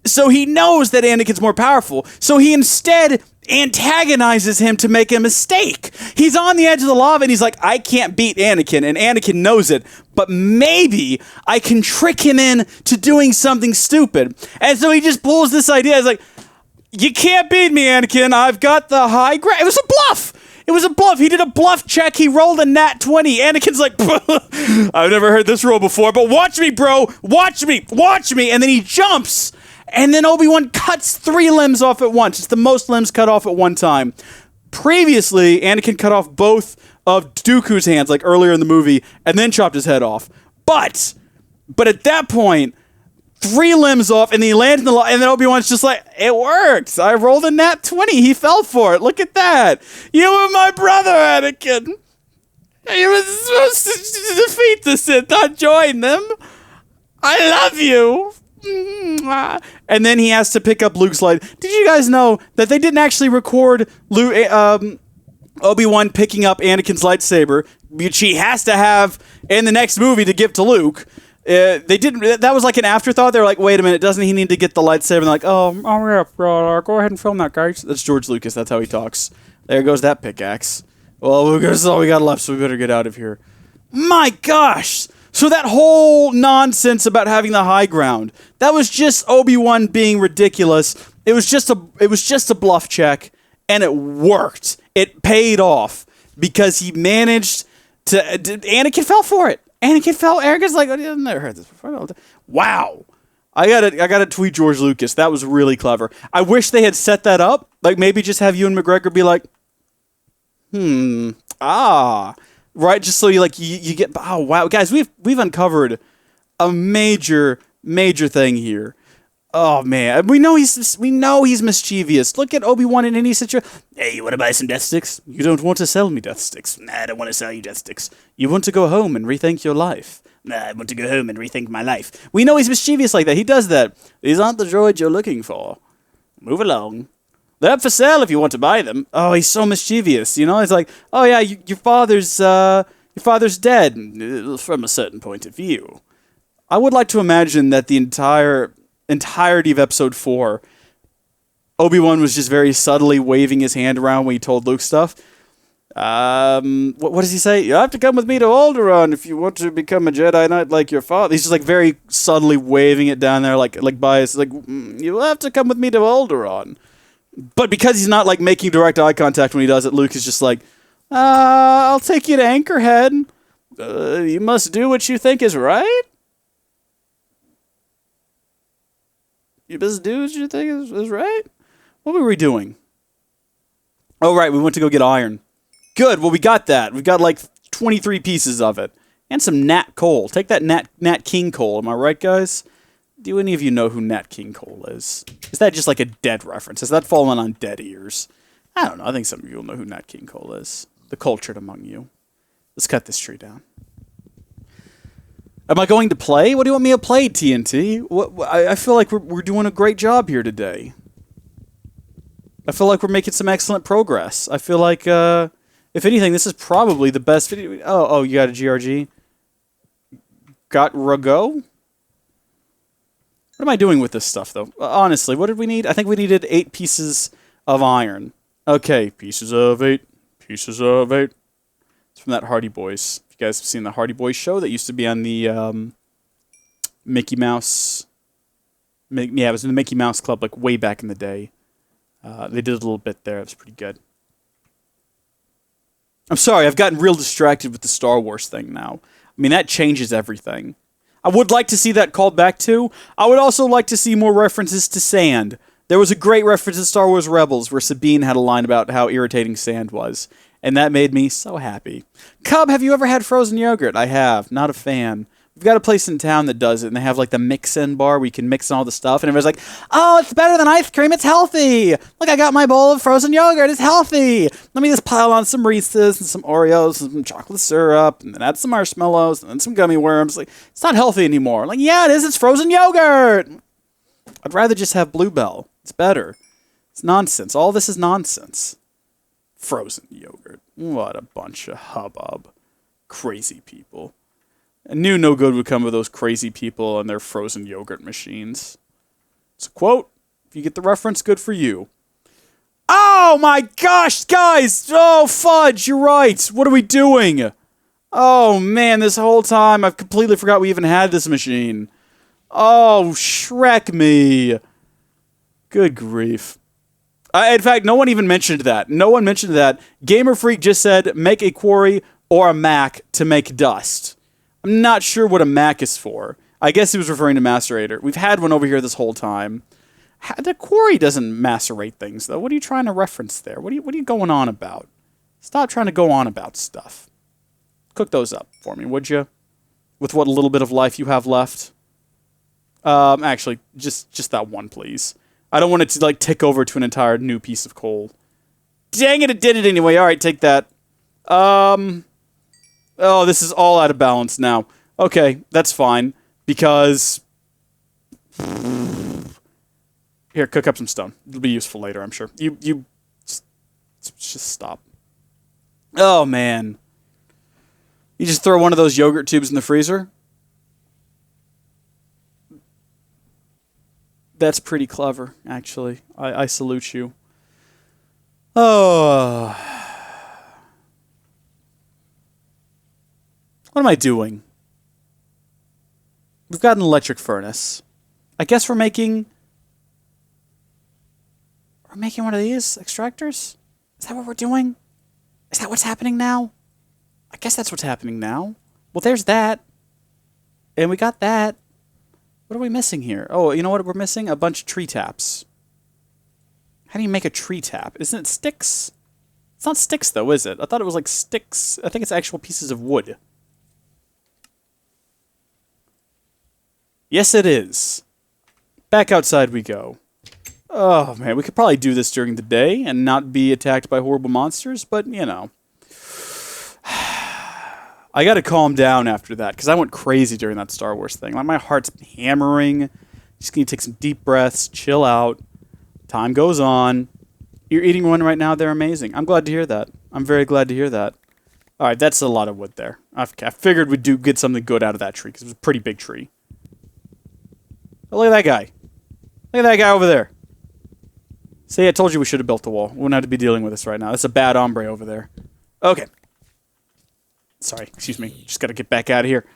S1: So he knows that Anakin's more powerful. So he instead antagonizes him to make a mistake. He's on the edge of the lava and he's like, I can't beat Anakin, and Anakin knows it, but maybe I can trick him in to doing something stupid. And so he just pulls this idea. He's like, you can't beat me, Anakin. I've got the high ground. It was a bluff. It was a bluff. He did a bluff check. He rolled a nat 20. Anakin's like, I've never heard this roll before, but watch me, bro. Watch me. Watch me. And then he jumps. And then Obi-Wan cuts 3 limbs off at once. It's the most limbs cut off at one time. Previously, Anakin cut off both of Dooku's hands, like earlier in the movie, and then chopped his head off. But at that point, 3 limbs off, and then he lands in the and then Obi-Wan's just like, it worked. I rolled a nat 20. He fell for it. Look at that. You were my brother, Anakin. You were supposed to defeat the Sith, not join them. I love you. And then he has to pick up Luke's light. Did you guys know that they didn't actually record Obi-Wan picking up Anakin's lightsaber, which he has to have in the next movie to give to Luke? They didn't. That was like an afterthought. They were like, "Wait a minute, doesn't he need to get the lightsaber?" And they're like, "Oh yeah, go ahead and film that, guys." That's George Lucas. That's how he talks. There goes that pickaxe. Well, this is all we got left, so we better get out of here. My gosh! So that whole nonsense about having the high ground, that was just Obi-Wan being ridiculous. It was just a bluff check, and it worked. It paid off because he managed to. Anakin fell for it. Anakin fell. Anakin's like, I've never heard this before. Wow. I gotta tweet George Lucas. That was really clever. I wish they had set that up. Like maybe just have Ewan McGregor be like, right, just so you get. Oh wow, guys, we've uncovered a major thing here. Oh man, we know he's mischievous. Look at Obi-Wan in any situation. Hey, you want to buy some death sticks? You don't want to sell me death sticks. Nah, I don't want to sell you death sticks. You want to go home and rethink your life. Nah, I want to go home and rethink my life. We know he's mischievous like that. He does that. These aren't the droids you're looking for. Move along. They're up for sale if you want to buy them. Oh, he's so mischievous. You know, it's like, oh yeah, your father's dead from a certain point of view. I would like to imagine that the entirety of episode 4, Obi-Wan was just very subtly waving his hand around when he told Luke stuff. What does he say? You have to come with me to Alderaan if you want to become a Jedi Knight like your father. He's just like very subtly waving it down there, like bias, like you have to come with me to Alderaan. But because he's not like making direct eye contact when he does it, Luke is just like, I'll take you to Anchorhead. You must do what you think is right. You must do what you think is right. What were we doing? Oh, right, we went to go get iron. Good, well, we got that. We got like 23 pieces of it. And some Nat coal. Take that Nat King coal, am I right, guys? Do any of you know who Nat King Cole is? Is that just like a dead reference? Has that fallen on dead ears? I don't know. I think some of you will know who Nat King Cole is. The cultured among you. Let's cut this tree down. Am I going to play? What do you want me to play, TNT? I feel like we're doing a great job here today. I feel like we're making some excellent progress. I feel like, if anything, this is probably the best video. Oh, you got a GRG? Got Rago? What am I doing with this stuff, though? Honestly, what did we need? I think we needed 8 pieces of iron. Okay, pieces of 8. Pieces of 8. It's from that Hardy Boys. If you guys have seen the Hardy Boys show that used to be on the Mickey Mouse... Yeah, it was in the Mickey Mouse Club, like, way back in the day. They did a little bit there. It was pretty good. I'm sorry, I've gotten real distracted with the Star Wars thing now. I mean, that changes everything. I would like to see that called back to. I would also like to see more references to sand. There was a great reference in Star Wars Rebels where Sabine had a line about how irritating sand was. And that made me so happy. Cub, have you ever had frozen yogurt? I have. Not a fan. We've got a place in town that does it, and they have like the mix-in bar where you can mix in all the stuff, and everybody's like, oh, it's better than ice cream, it's healthy! Look, I got my bowl of frozen yogurt, it's healthy! Let me just pile on some Reese's and some Oreos and some chocolate syrup, and then add some marshmallows, and then some gummy worms. Like, it's not healthy anymore. Like, yeah, it is, it's frozen yogurt! I'd rather just have Bluebell. It's better. It's nonsense. All this is nonsense. Frozen yogurt. What a bunch of hubbub. Crazy people. I knew no good would come of those crazy people and their frozen yogurt machines. It's a quote. If you get the reference, good for you. Oh my gosh, guys! Oh, fudge, you're right. What are we doing? Oh man, this whole time I've completely forgot we even had this machine. Oh, Shrek me. Good grief. In fact, no one even mentioned that. No one mentioned that. Gamer Freak just said, make a quarry or a Mac to make dust. I'm not sure what a Mac is for. I guess he was referring to macerator. We've had one over here this whole time. The quarry doesn't macerate things, though. What are you trying to reference there? What are you going on about? Stop trying to go on about stuff. Cook those up for me, would you? With what little bit of life you have left. Actually, just that one, please. I don't want it to, like, tick over to an entire new piece of coal. Dang it, it did it anyway. All right, take that. Oh, this is all out of balance now. Okay, that's fine, because Here, cook up some stone. It'll be useful later, I'm sure. You just stop. Oh, man. You just throw one of those yogurt tubes in the freezer? That's pretty clever, actually. I salute you. Oh. What am I doing? We've got an electric furnace. I guess we're making... We're making one of these extractors? Is that what we're doing? Is that what's happening now? I guess that's what's happening now. Well, there's that. And we got that. What are we missing here? Oh, you know what we're missing? A bunch of tree taps. How do you make a tree tap? Isn't it sticks? It's not sticks, though, is it? I thought it was like sticks. I think it's actual pieces of wood. Yes, it is. Back outside we go. Oh, man, we could probably do this during the day and not be attacked by horrible monsters, but, you know. I gotta calm down after that, because I went crazy during that Star Wars thing. Like, my heart's hammering. Just need to take some deep breaths, chill out. Time goes on. You're eating one right now. They're amazing. I'm glad to hear that. I'm very glad to hear that. All right, that's a lot of wood there. I figured we'd get something good out of that tree, because it was a pretty big tree. Oh, look at that guy. Look at that guy over there. See, I told you we should have built the wall. We wouldn't have to be dealing with this right now. That's a bad hombre over there. Okay. Sorry, excuse me. Just gotta get back out of here.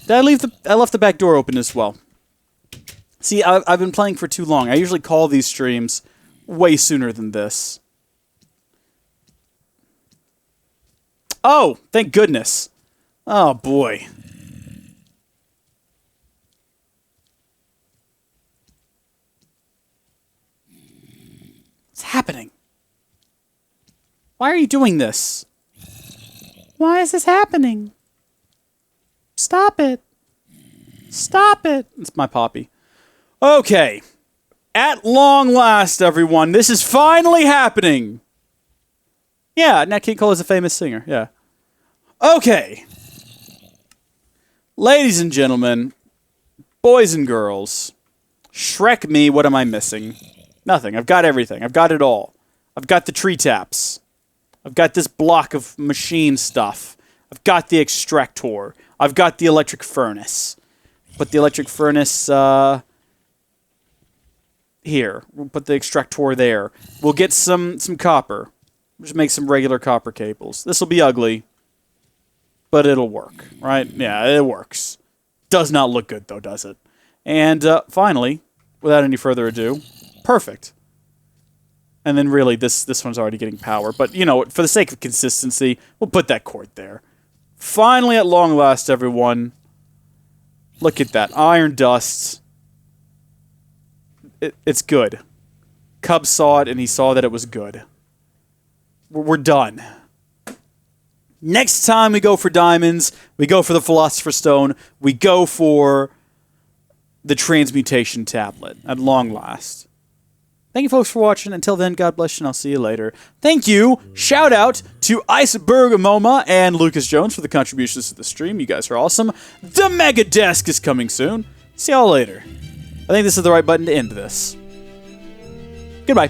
S1: I left the back door open as well. See, I've been playing for too long. I usually call these streams way sooner than this. Oh, thank goodness. Oh, boy. What's happening? Why are you doing this? Why is this happening? Stop it. Stop it. It's my Poppy. Okay. At long last, everyone, this is finally happening. Yeah, Nat King Cole is a famous singer. Yeah. Okay. Ladies and gentlemen, boys and girls, Shrek me, what am I missing? Nothing. I've got everything. I've got it all. I've got the tree taps. I've got this block of machine stuff. I've got the extractor. I've got the electric furnace. Put the electric furnace, here. We'll put the extractor there. We'll get some copper. Just make some regular copper cables. This will be ugly, but it'll work, right? Yeah, it works. Does not look good, though, does it? And finally, without any further ado, perfect. And then really, this one's already getting power. But, you know, for the sake of consistency, we'll put that cord there. Finally, at long last, everyone. Look at that. Iron dust. It's good. Cub saw it, and he saw that it was good. We're done. Next time we go for diamonds, we go for the Philosopher's Stone, we go for the Transmutation Tablet, at long last. Thank you, folks, for watching. Until then, God bless you, and I'll see you later. Thank you. Shout out to Iceberg Moma and Lucas Jones for the contributions to the stream. You guys are awesome. The Mega Desk is coming soon. See y'all later. I think this is the right button to end this. Goodbye.